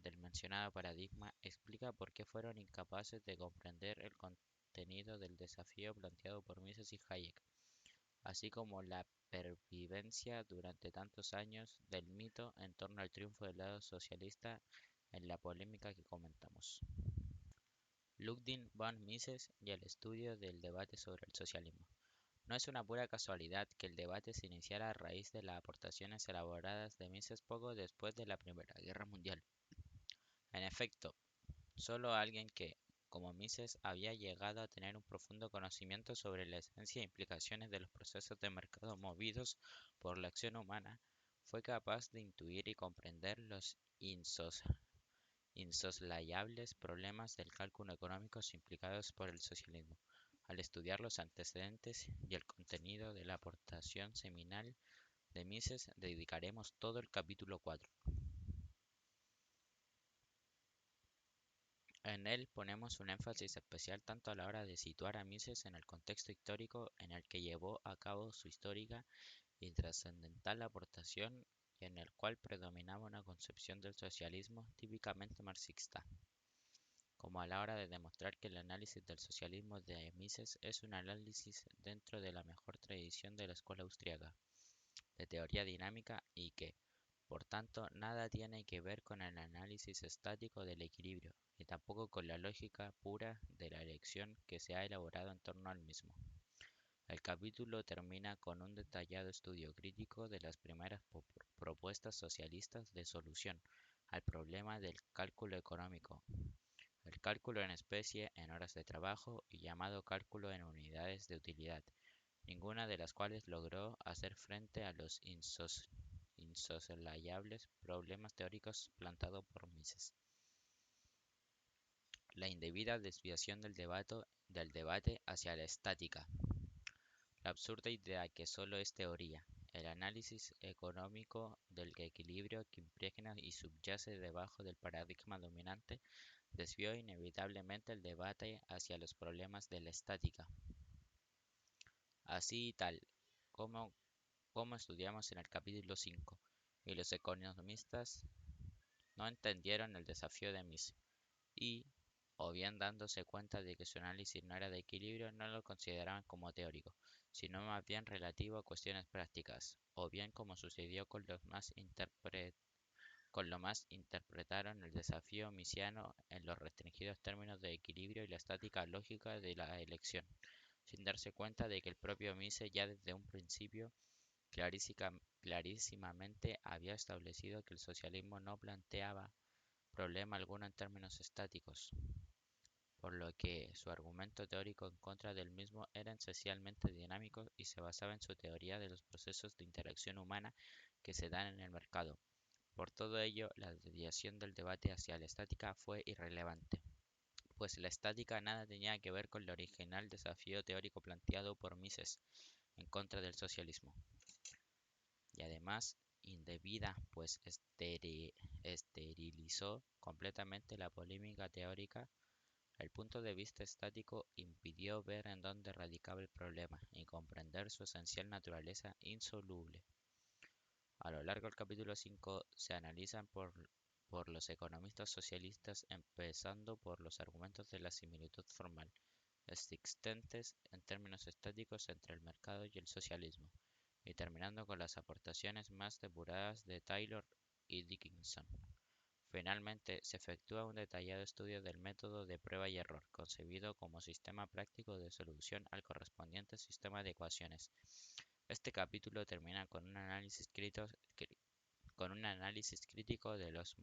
del mencionado paradigma, explica por qué fueron incapaces de comprender el contenido del desafío planteado por Mises y Hayek, así como la pervivencia durante tantos años del mito en torno al triunfo del lado socialista en la polémica que comentamos. Ludwig von Mises y el estudio del debate sobre el socialismo. No es una pura casualidad que el debate se iniciara a raíz de las aportaciones elaboradas de Mises poco después de la Primera Guerra Mundial. En efecto, solo alguien que, como Mises, había llegado a tener un profundo conocimiento sobre la esencia e implicaciones de los procesos de mercado movidos por la acción humana, fue capaz de intuir y comprender los insoslayables problemas del cálculo económico implicados por el socialismo. Al estudiar los antecedentes y el contenido de la aportación seminal de Mises, dedicaremos todo el capítulo 4. En él ponemos un énfasis especial tanto a la hora de situar a Mises en el contexto histórico en el que llevó a cabo su histórica y trascendental aportación y en el cual predominaba una concepción del socialismo típicamente marxista, como a la hora de demostrar que el análisis del socialismo de Mises es un análisis dentro de la mejor tradición de la escuela austríaca de teoría dinámica y que, por tanto, nada tiene que ver con el análisis estático del equilibrio, ni tampoco con la lógica pura de la elección que se ha elaborado en torno al mismo. El capítulo termina con un detallado estudio crítico de las primeras propuestas socialistas de solución al problema del cálculo económico, el cálculo en especie en horas de trabajo y llamado cálculo en unidades de utilidad, ninguna de las cuales logró hacer frente a los insoslayables problemas teóricos planteados por Mises. La indebida desviación del debate hacia la estática. La absurda idea que solo es teoría, el análisis económico del equilibrio que impregna y subyace debajo del paradigma dominante, desvió inevitablemente el debate hacia los problemas de la estática. Así y tal, como estudiamos en el capítulo 5, y los economistas no entendieron el desafío de Mises y, o bien dándose cuenta de que su análisis no era de equilibrio, no lo consideraban como teórico, sino más bien relativo a cuestiones prácticas, o bien como sucedió con lo más interpretaron el desafío misiano en los restringidos términos de equilibrio y la estática lógica de la elección, sin darse cuenta de que el propio Mises ya desde un principio clarísimamente había establecido que el socialismo no planteaba problema alguno en términos estáticos, por lo que su argumento teórico en contra del mismo era esencialmente dinámico y se basaba en su teoría de los procesos de interacción humana que se dan en el mercado. Por todo ello, la desviación del debate hacia la estática fue irrelevante, pues la estática nada tenía que ver con el original desafío teórico planteado por Mises en contra del socialismo, y además indebida, pues esterilizó completamente la polémica teórica. El punto de vista estático impidió ver en dónde radicaba el problema y comprender su esencial naturaleza insoluble. A lo largo del capítulo 5 se analizan por los economistas socialistas, empezando por los argumentos de la similitud formal existentes en términos estáticos entre el mercado y el socialismo, y terminando con las aportaciones más depuradas de Taylor y Dickinson. Finalmente, se efectúa un detallado estudio del método de prueba y error, concebido como sistema práctico de solución al correspondiente sistema de ecuaciones. Este capítulo termina con un análisis crítico de los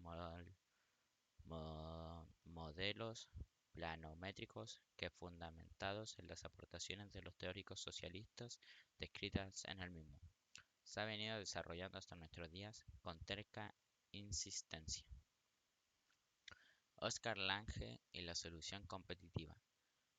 modelos planométricos que, fundamentados en las aportaciones de los teóricos socialistas descritas en el mismo, se ha venido desarrollando hasta nuestros días con terca insistencia. Oscar Lange y la solución competitiva.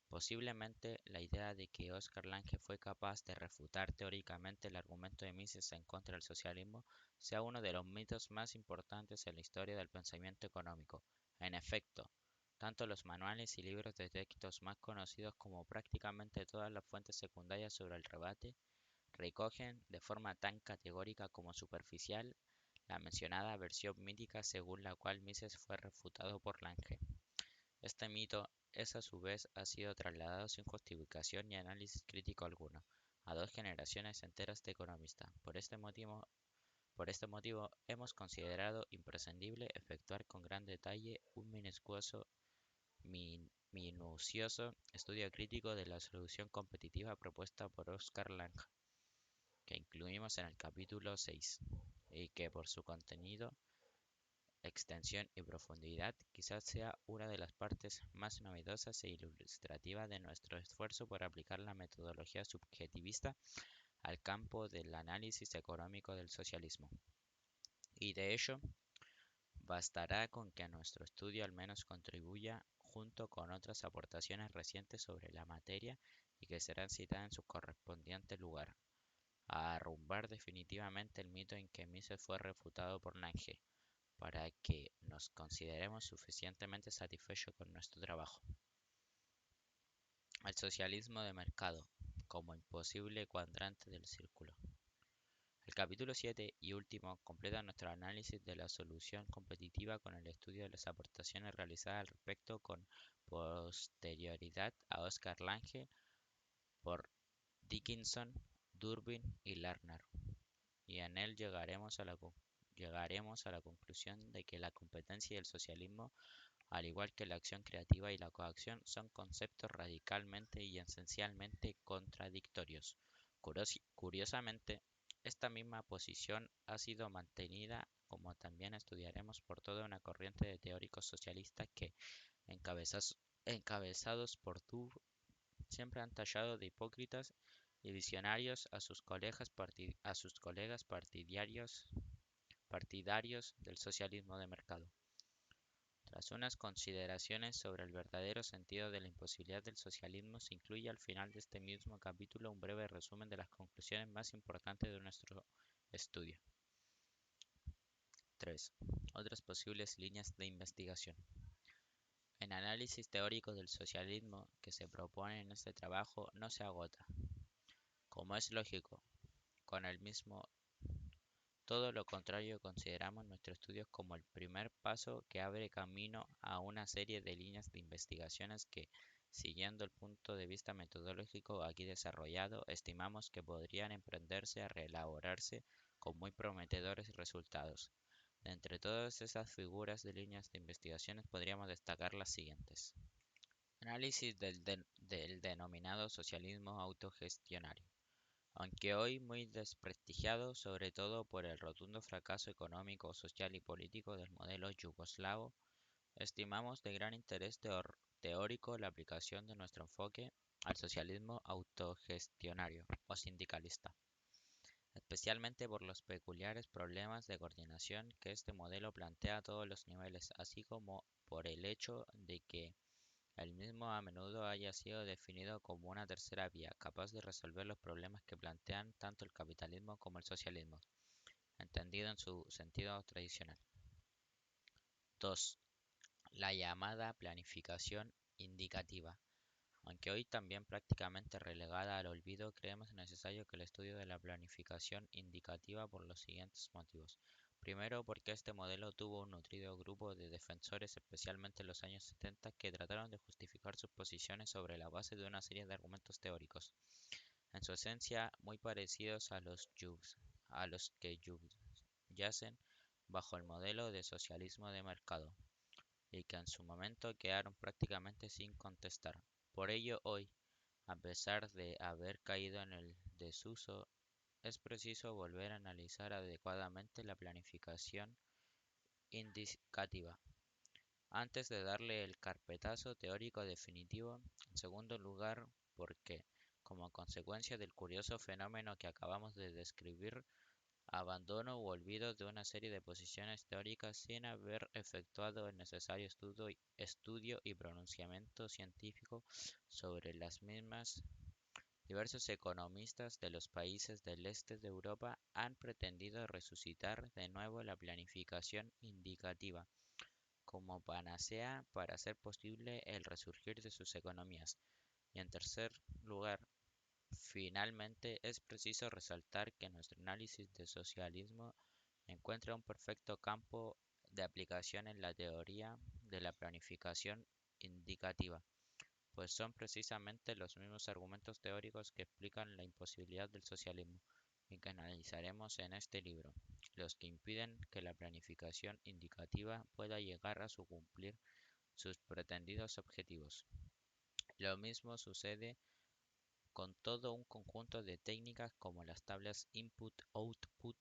Posiblemente la idea de que Oscar Lange fue capaz de refutar teóricamente el argumento de Mises en contra del socialismo sea uno de los mitos más importantes en la historia del pensamiento económico. En efecto, tanto los manuales y libros de textos más conocidos como prácticamente todas las fuentes secundarias sobre el debate recogen de forma tan categórica como superficial la mencionada versión mítica según la cual Mises fue refutado por Lange. Este mito a su vez ha sido trasladado sin justificación ni análisis crítico alguno a dos generaciones enteras de economistas. Por este motivo, hemos considerado imprescindible efectuar con gran detalle un minucioso estudio crítico de la solución competitiva propuesta por Oscar Lange, que incluimos en el capítulo 6, y que por su contenido, extensión y profundidad quizás sea una de las partes más novedosas e ilustrativas de nuestro esfuerzo por aplicar la metodología subjetivista al campo del análisis económico del socialismo. Y de hecho, bastará con que nuestro estudio al menos contribuya, junto con otras aportaciones recientes sobre la materia y que serán citadas en su correspondiente lugar, a arrumbar definitivamente el mito en que Mises fue refutado por Lange, para que nos consideremos suficientemente satisfechos con nuestro trabajo. El socialismo de mercado, como imposible cuadrante del círculo. El capítulo 7 y último completa nuestro análisis de la solución competitiva con el estudio de las aportaciones realizadas al respecto con posterioridad a Oscar Lange por Dickinson, Durbin y Lerner, y en él llegaremos a la conclusión de que la competencia y el socialismo, al igual que la acción creativa y la coacción, son conceptos radicalmente y esencialmente contradictorios. Curiosamente, esta misma posición ha sido mantenida, como también estudiaremos, por toda una corriente de teóricos socialistas que, encabezados por Duhr, siempre han tachado de hipócritas y visionarios a sus colegas partidarios del socialismo de mercado. Tras unas consideraciones sobre el verdadero sentido de la imposibilidad del socialismo, se incluye al final de este mismo capítulo un breve resumen de las conclusiones más importantes de nuestro estudio. 3. Otras posibles líneas de investigación. El análisis teórico del socialismo que se propone en este trabajo no se agota, como es lógico, con el mismo. Todo lo contrario, consideramos nuestro estudio como el primer paso que abre camino a una serie de líneas de investigaciones que, siguiendo el punto de vista metodológico aquí desarrollado, estimamos que podrían emprenderse a reelaborarse con muy prometedores resultados. De entre todas esas figuras de líneas de investigaciones podríamos destacar las siguientes. Análisis del denominado socialismo autogestionario. Aunque hoy muy desprestigiado, sobre todo por el rotundo fracaso económico, social y político del modelo yugoslavo, estimamos de gran interés teórico la aplicación de nuestro enfoque al socialismo autogestionario o sindicalista, especialmente por los peculiares problemas de coordinación que este modelo plantea a todos los niveles, así como por el hecho de que el mismo a menudo haya sido definido como una tercera vía, capaz de resolver los problemas que plantean tanto el capitalismo como el socialismo, entendido en su sentido tradicional. 2. La llamada planificación indicativa. Aunque hoy también prácticamente relegada al olvido, creemos necesario que el estudio de la planificación indicativa por los siguientes motivos. Primero, porque este modelo tuvo un nutrido grupo de defensores, especialmente en los años 70, que trataron de justificar sus posiciones sobre la base de una serie de argumentos teóricos, en su esencia muy parecidos a los que subyacen bajo el modelo de socialismo de mercado, y que en su momento quedaron prácticamente sin contestar. Por ello, hoy, a pesar de haber caído en el desuso, es preciso volver a analizar adecuadamente la planificación indicativa, antes de darle el carpetazo teórico definitivo. En segundo lugar, porque, como consecuencia del curioso fenómeno que acabamos de describir, abandono u olvido de una serie de posiciones teóricas sin haber efectuado el necesario estudio y pronunciamiento científico sobre las mismas, diversos economistas de los países del este de Europa han pretendido resucitar de nuevo la planificación indicativa como panacea para hacer posible el resurgir de sus economías. Y en tercer lugar, finalmente, es preciso resaltar que nuestro análisis de socialismo encuentra un perfecto campo de aplicación en la teoría de la planificación indicativa, pues son precisamente los mismos argumentos teóricos que explican la imposibilidad del socialismo y que analizaremos en este libro, los que impiden que la planificación indicativa pueda llegar a cumplir sus pretendidos objetivos. Lo mismo sucede con todo un conjunto de técnicas como las tablas input-output.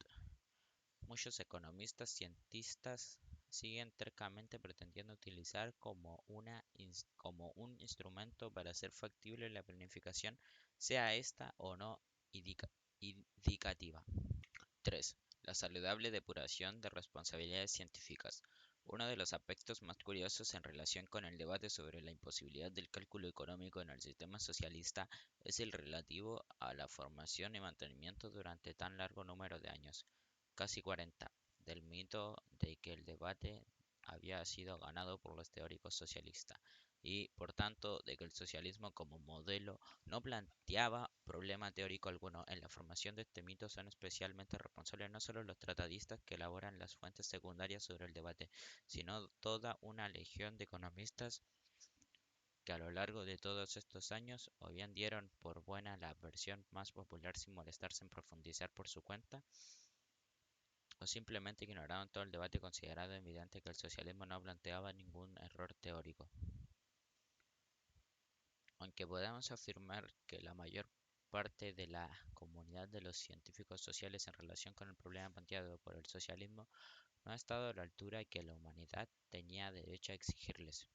Muchos economistas cientistas siguen tercamente pretendiendo utilizar como un instrumento para hacer factible la planificación, sea esta o no indicativa. 3. La saludable depuración de responsabilidades científicas. Uno de los aspectos más curiosos en relación con el debate sobre la imposibilidad del cálculo económico en el sistema socialista es el relativo a la formación y mantenimiento durante tan largo número de años, casi 40, del mito de que el debate había sido ganado por los teóricos socialistas y, por tanto, de que el socialismo como modelo no planteaba problema teórico alguno. En la formación de este mito son especialmente responsables no solo los tratadistas que elaboran las fuentes secundarias sobre el debate, sino toda una legión de economistas que a lo largo de todos estos años o bien dieron por buena la versión más popular sin molestarse en profundizar por su cuenta, o simplemente ignoraron todo el debate considerando evidente que el socialismo no planteaba ningún error teórico. Aunque podemos afirmar que la mayor parte de la comunidad de los científicos sociales en relación con el problema planteado por el socialismo no ha estado a la altura que la humanidad tenía derecho a exigirles,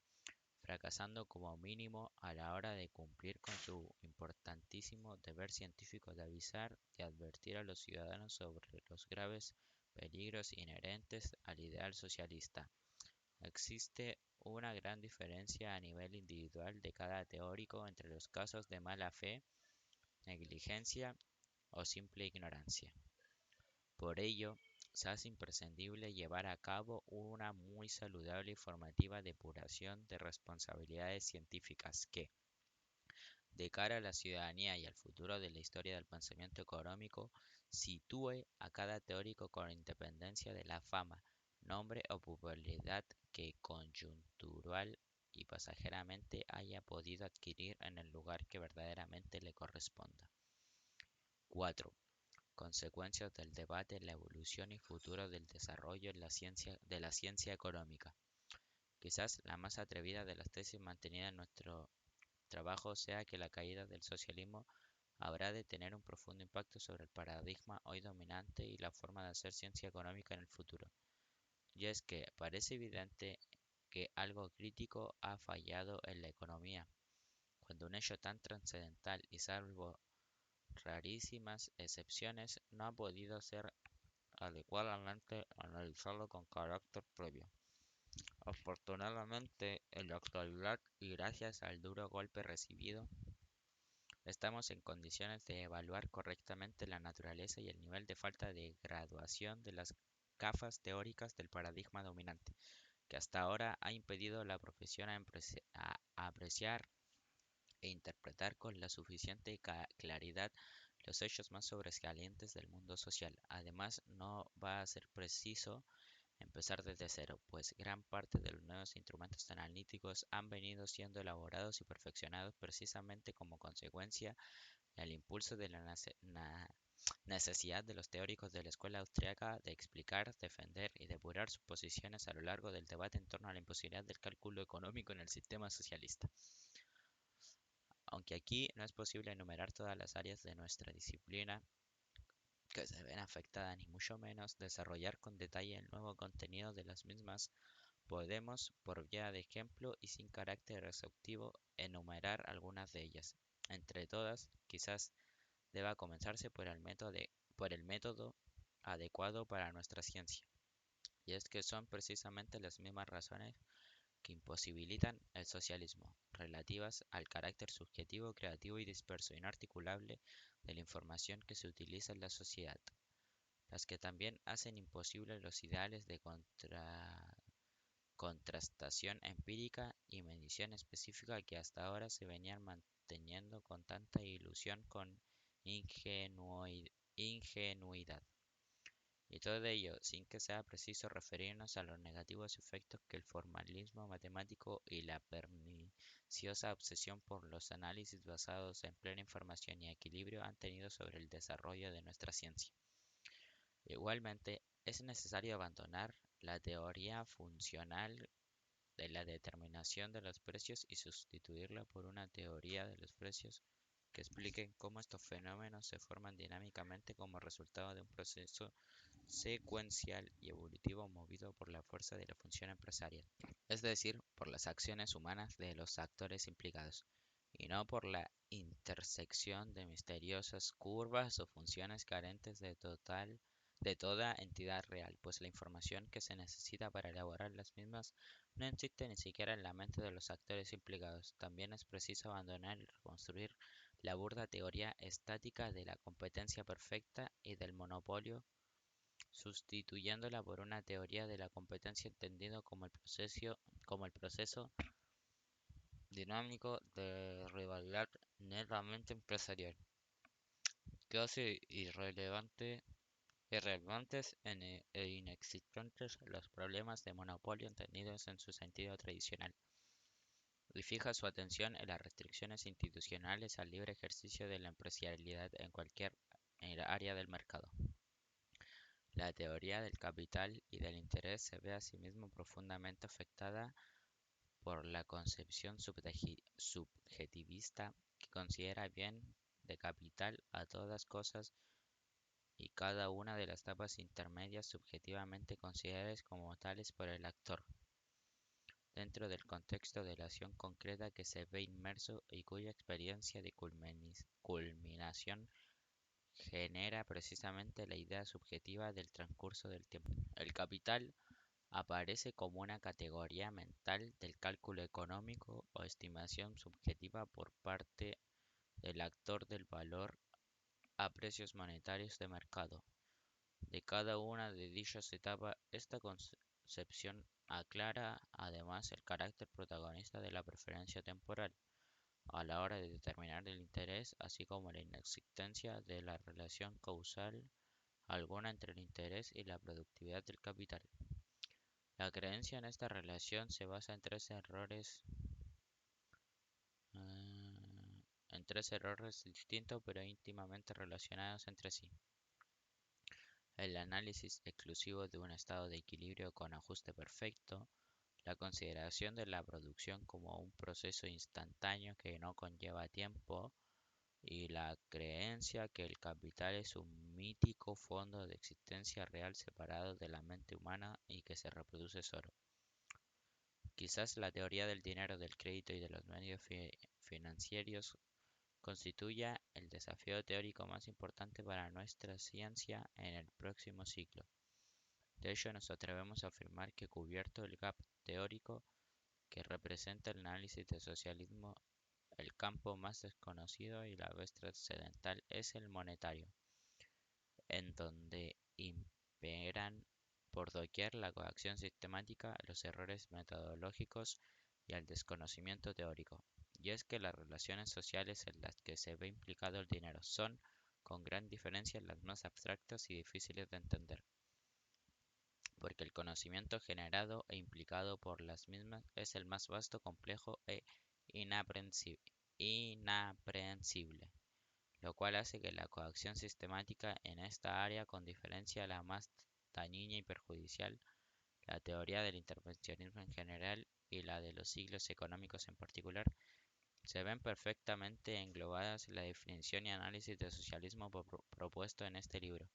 fracasando como mínimo a la hora de cumplir con su importantísimo deber científico de avisar y advertir a los ciudadanos sobre los graves peligros inherentes al ideal socialista. Existe una gran diferencia a nivel individual de cada teórico entre los casos de mala fe, negligencia o simple ignorancia. Por ello, se hace imprescindible llevar a cabo una muy saludable y formativa depuración de responsabilidades científicas que, de cara a la ciudadanía y al futuro de la historia del pensamiento económico, sitúe a cada teórico con independencia de la fama, nombre o popularidad que coyuntural y pasajeramente haya podido adquirir en el lugar que verdaderamente le corresponda. 4. Consecuencias del debate, la evolución y futuro del desarrollo en de la ciencia económica. Quizás la más atrevida de las tesis mantenidas en nuestro trabajo sea que la caída del socialismo habrá de tener un profundo impacto sobre el paradigma hoy dominante y la forma de hacer ciencia económica en el futuro. Y es que parece evidente que algo crítico ha fallado en la economía, cuando un hecho tan trascendental y salvo rarísimas excepciones no ha podido ser adecuadamente analizado con carácter previo. Afortunadamente, en la actualidad y gracias al duro golpe recibido, estamos en condiciones de evaluar correctamente la naturaleza y el nivel de falta de graduación de las gafas teóricas del paradigma dominante, que hasta ahora ha impedido a la profesión a apreciar e interpretar con la suficiente claridad los hechos más sobresalientes del mundo social. Además, no va a ser preciso empezar desde cero, pues gran parte de los nuevos instrumentos analíticos han venido siendo elaborados y perfeccionados precisamente como consecuencia del impulso de la necesidad de los teóricos de la escuela austríaca de explicar, defender y depurar sus posiciones a lo largo del debate en torno a la imposibilidad del cálculo económico en el sistema socialista. Aunque aquí no es posible enumerar todas las áreas de nuestra disciplina que se ven afectadas, ni mucho menos desarrollar con detalle el nuevo contenido de las mismas, podemos, por vía de ejemplo y sin carácter exhaustivo, enumerar algunas de ellas. Entre todas, quizás deba comenzarse por el método adecuado para nuestra ciencia, y es que son precisamente las mismas razones que imposibilitan el socialismo, relativas al carácter subjetivo, creativo y disperso, inarticulable de la información que se utiliza en la sociedad, las que también hacen imposibles los ideales de contrastación empírica y medición específica que hasta ahora se venían manteniendo con tanta ilusión con ingenuidad. Y todo ello sin que sea preciso referirnos a los negativos efectos que el formalismo matemático y la perniciosa obsesión por los análisis basados en plena información y equilibrio han tenido sobre el desarrollo de nuestra ciencia. Igualmente, es necesario abandonar la teoría funcional de la determinación de los precios y sustituirla por una teoría de los precios que explique cómo estos fenómenos se forman dinámicamente como resultado de un proceso secuencial y evolutivo movido por la fuerza de la función empresarial, es decir, por las acciones humanas de los actores implicados, y no por la intersección de misteriosas curvas o funciones carentes de toda entidad real, pues la información que se necesita para elaborar las mismas no existe ni siquiera en la mente de los actores implicados. También es preciso abandonar y reconstruir la burda teoría estática de la competencia perfecta y del monopolio, sustituyéndola por una teoría de la competencia entendido como el proceso dinámico de rivalidad netamente empresarial, que hace irrelevantes e inexistentes los problemas de monopolio entendidos en su sentido tradicional, y fija su atención en las restricciones institucionales al libre ejercicio de la empresarialidad en cualquier área del mercado. La teoría del capital y del interés se ve asimismo profundamente afectada por la concepción subjetivista que considera bien de capital a todas cosas y cada una de las etapas intermedias subjetivamente consideradas como tales por el actor, dentro del contexto de la acción concreta que se ve inmerso y cuya experiencia de culminación genera precisamente la idea subjetiva del transcurso del tiempo. El capital aparece como una categoría mental del cálculo económico o estimación subjetiva por parte del actor del valor a precios monetarios de mercado. De cada una de dichas etapas, esta concepción aclara además el carácter protagonista de la preferencia temporal a la hora de determinar el interés, así como la inexistencia de la relación causal alguna entre el interés y la productividad del capital. La creencia en esta relación se basa en tres errores distintos pero íntimamente relacionados entre sí: el análisis exclusivo de un estado de equilibrio con ajuste perfecto, la consideración de la producción como un proceso instantáneo que no conlleva tiempo, y la creencia que el capital es un mítico fondo de existencia real separado de la mente humana y que se reproduce solo. Quizás la teoría del dinero, del crédito y de los medios financieros constituya el desafío teórico más importante para nuestra ciencia en el próximo siglo. De hecho, nos atrevemos a afirmar que, cubierto el gap teórico que representa el análisis del socialismo, el campo más desconocido y a la vez trascendental es el monetario, en donde imperan por doquier la coacción sistemática, los errores metodológicos y el desconocimiento teórico. Y es que las relaciones sociales en las que se ve implicado el dinero son, con gran diferencia, las más abstractas y difíciles de entender, porque el conocimiento generado e implicado por las mismas es el más vasto, complejo e inaprehensible, lo cual hace que la coacción sistemática en esta área, con diferencia la más dañina y perjudicial, la teoría del intervencionismo en general y la de los siglos económicos en particular, se ven perfectamente englobadas en la definición y análisis del socialismo propuesto en este libro,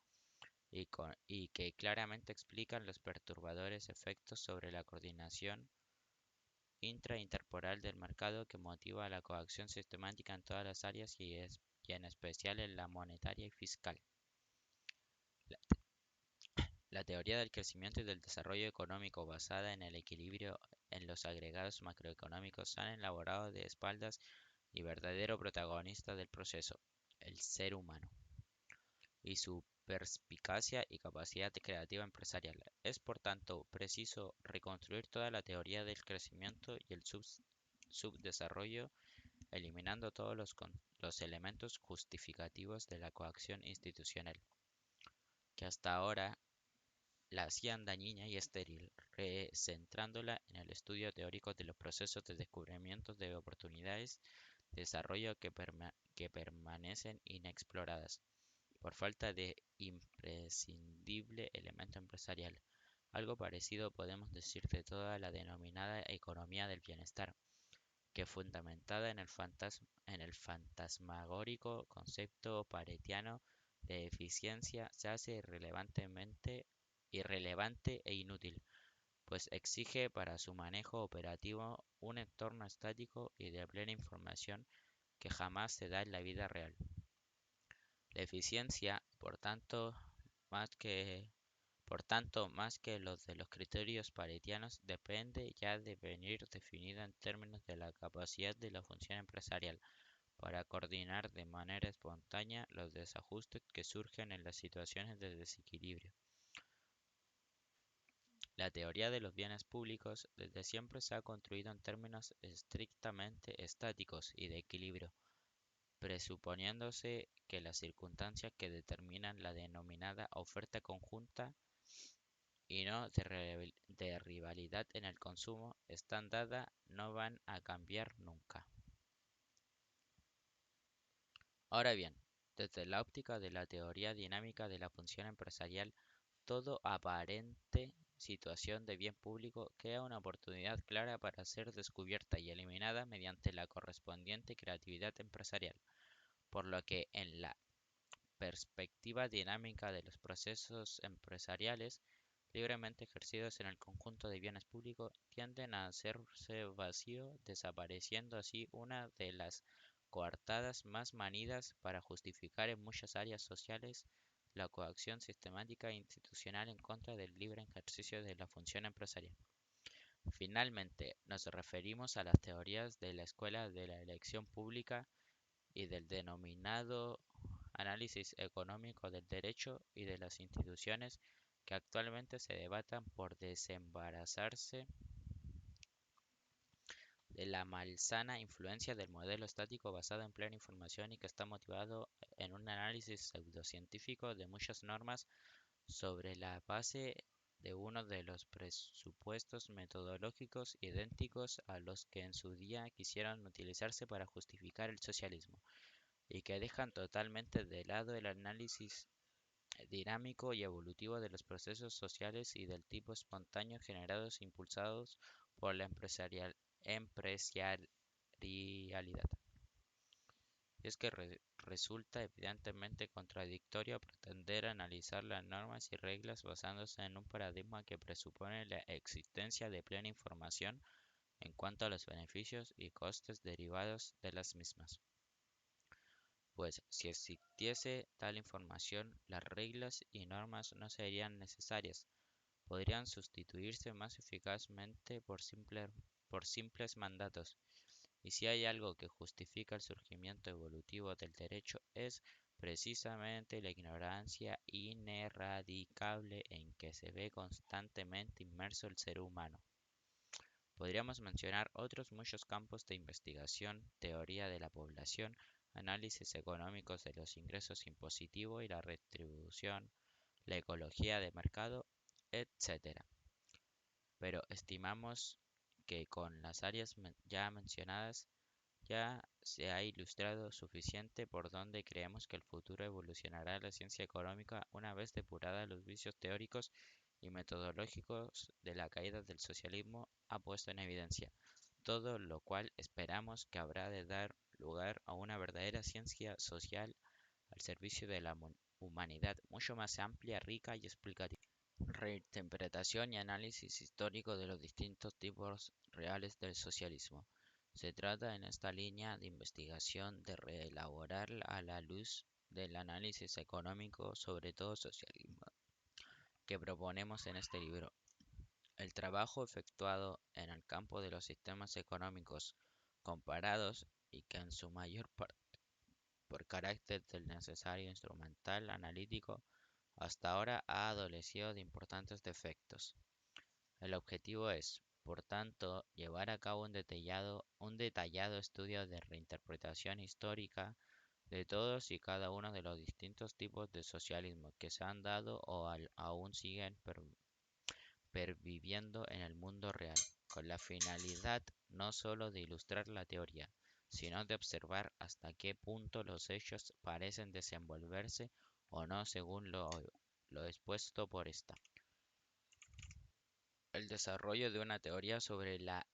y que claramente explican los perturbadores efectos sobre la coordinación intra-intertemporal del mercado que motiva la coacción sistemática en todas las áreas y en especial en la monetaria y fiscal. La, la teoría del crecimiento y del desarrollo económico basada en el equilibrio en los agregados macroeconómicos han elaborado de espaldas y verdadero protagonista del proceso, el ser humano, y su perspicacia y capacidad creativa empresarial. Es por tanto preciso reconstruir toda la teoría del crecimiento y el subdesarrollo, eliminando todos los elementos justificativos de la coacción institucional, que hasta ahora la hacían dañina y estéril, recentrándola en el estudio teórico de los procesos de descubrimiento de oportunidades de desarrollo que permanecen inexploradas, por falta de imprescindible elemento empresarial. Algo parecido podemos decir de toda la denominada economía del bienestar, que fundamentada en el fantasmagórico concepto paretiano de eficiencia se hace irrelevante e inútil, pues exige para su manejo operativo un entorno estático y de plena información que jamás se da en la vida real. La eficiencia, más que los de los criterios paretianos, depende ya de venir definida en términos de la capacidad de la función empresarial para coordinar de manera espontánea los desajustes que surgen en las situaciones de desequilibrio. La teoría de los bienes públicos desde siempre se ha construido en términos estrictamente estáticos y de equilibrio, presuponiéndose que las circunstancias que determinan la denominada oferta conjunta y no de rivalidad en el consumo están dadas, no van a cambiar nunca. Ahora bien, desde la óptica de la teoría dinámica de la función empresarial, todo aparente situación de bien público crea una oportunidad clara para ser descubierta y eliminada mediante la correspondiente creatividad empresarial, por lo que en la perspectiva dinámica de los procesos empresariales libremente ejercidos en el conjunto de bienes públicos tienden a hacerse vacío, desapareciendo así una de las coartadas más manidas para justificar en muchas áreas sociales la coacción sistemática e institucional en contra del libre ejercicio de la función empresarial. Finalmente, nos referimos a las teorías de la escuela de la elección pública y del denominado análisis económico del derecho y de las instituciones, que actualmente se debatan por desembarazarse de la malsana influencia del modelo estático basado en plena información y que está motivado en un análisis pseudocientífico de muchas normas sobre la base de uno de los presupuestos metodológicos idénticos a los que en su día quisieron utilizarse para justificar el socialismo, y que dejan totalmente de lado el análisis dinámico y evolutivo de los procesos sociales y del tipo espontáneo generados e impulsados por la empresarialidad. Y es que resulta evidentemente contradictorio pretender analizar las normas y reglas basándose en un paradigma que presupone la existencia de plena información en cuanto a los beneficios y costes derivados de las mismas. Pues si existiese tal información, las reglas y normas no serían necesarias, podrían sustituirse más eficazmente por simples mandatos. Y si hay algo que justifica el surgimiento evolutivo del derecho es precisamente la ignorancia ineradicable en que se ve constantemente inmerso el ser humano. Podríamos mencionar otros muchos campos de investigación: teoría de la población, análisis económicos de los ingresos impositivos y la retribución, la ecología de mercado, etc. Pero estimamos que con las áreas ya mencionadas ya se ha ilustrado suficiente por donde creemos que el futuro evolucionará la ciencia económica una vez depurada los vicios teóricos y metodológicos de la caída del socialismo ha puesto en evidencia, todo lo cual esperamos que habrá de dar lugar a una verdadera ciencia social al servicio de la humanidad, mucho más amplia, rica y explicativa. Reinterpretación y análisis histórico de los distintos tipos reales del socialismo. Se trata en esta línea de investigación de reelaborar a la luz del análisis económico sobre todo socialismo que proponemos en este libro. El trabajo efectuado en el campo de los sistemas económicos comparados y que en su mayor parte por carácter del necesario instrumental analítico hasta ahora ha adolecido de importantes defectos. El objetivo es, por tanto, llevar a cabo un detallado estudio de reinterpretación histórica de todos y cada uno de los distintos tipos de socialismo que se han dado o aún siguen perviviendo en el mundo real, con la finalidad no sólo de ilustrar la teoría, sino de observar hasta qué punto los hechos parecen desenvolverse o no según lo expuesto por esta. El desarrollo de una teoría sobre la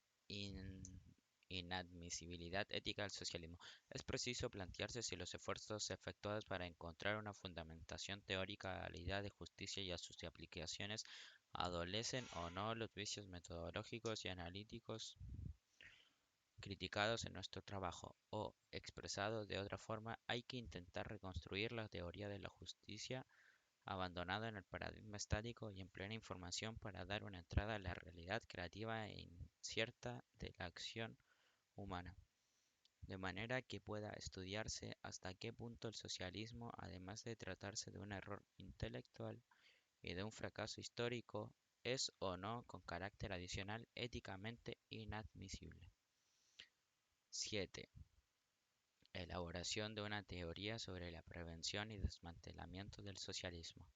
inadmisibilidad ética del socialismo. Es preciso plantearse si los esfuerzos efectuados para encontrar una fundamentación teórica a la idea de justicia y a sus aplicaciones adolecen o no los vicios metodológicos y analíticos criticados en nuestro trabajo, o, expresado de otra forma, hay que intentar reconstruir la teoría de la justicia abandonada en el paradigma estático y en plena información para dar una entrada a la realidad creativa e incierta de la acción humana, de manera que pueda estudiarse hasta qué punto el socialismo, además de tratarse de un error intelectual y de un fracaso histórico, es o no, con carácter adicional, éticamente inadmisible. 7. Elaboración de una teoría sobre la prevención y desmantelamiento del socialismo.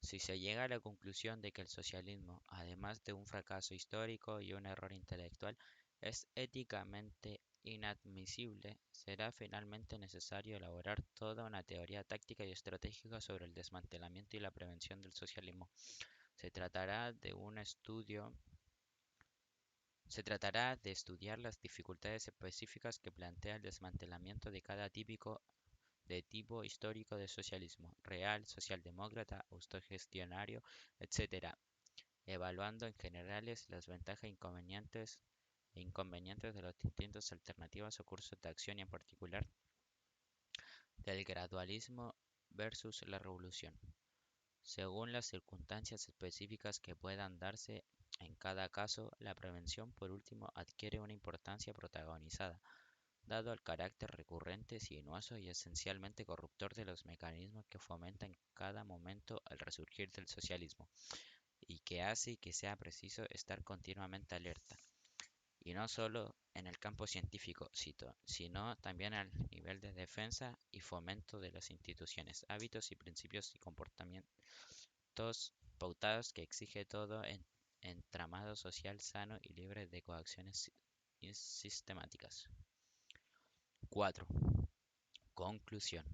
Si se llega a la conclusión de que el socialismo, además de un fracaso histórico y un error intelectual, es éticamente inadmisible, será finalmente necesario elaborar toda una teoría táctica y estratégica sobre el desmantelamiento y la prevención del socialismo. Se tratará de un estudio Se tratará de estudiar las dificultades específicas que plantea el desmantelamiento de cada de tipo histórico de socialismo: real, socialdemócrata, autogestionario, etc., evaluando en generales las ventajas e inconvenientes de las distintas alternativas o cursos de acción y en particular del gradualismo versus la revolución, según las circunstancias específicas que puedan darse en cada caso. La prevención, por último, adquiere una importancia protagonizada, dado el carácter recurrente, sinuoso y esencialmente corruptor de los mecanismos que fomentan en cada momento el resurgir del socialismo, y que hace que sea preciso estar continuamente alerta, y no solo en el campo científico, sino también al nivel de defensa y fomento de las instituciones, hábitos y principios y comportamientos pautados que exige todo entramado social sano y libre de coacciones sistemáticas. 4. Conclusión.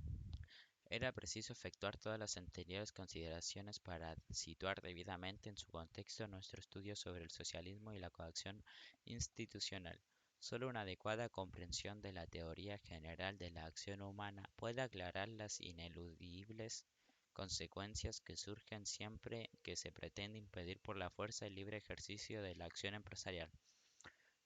Era preciso efectuar todas las anteriores consideraciones para situar debidamente en su contexto nuestro estudio sobre el socialismo y la coacción institucional. Solo una adecuada comprensión de la teoría general de la acción humana puede aclarar las ineludibles consecuencias que surgen siempre que se pretende impedir por la fuerza el libre ejercicio de la acción empresarial.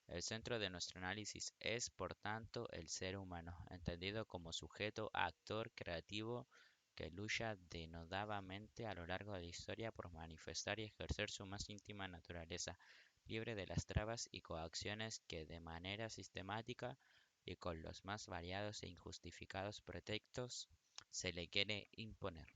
El centro de nuestro análisis es, por tanto, el ser humano, entendido como sujeto actor creativo que lucha denodadamente a lo largo de la historia por manifestar y ejercer su más íntima naturaleza, libre de las trabas y coacciones que de manera sistemática y con los más variados e injustificados pretextos se le quiere imponer.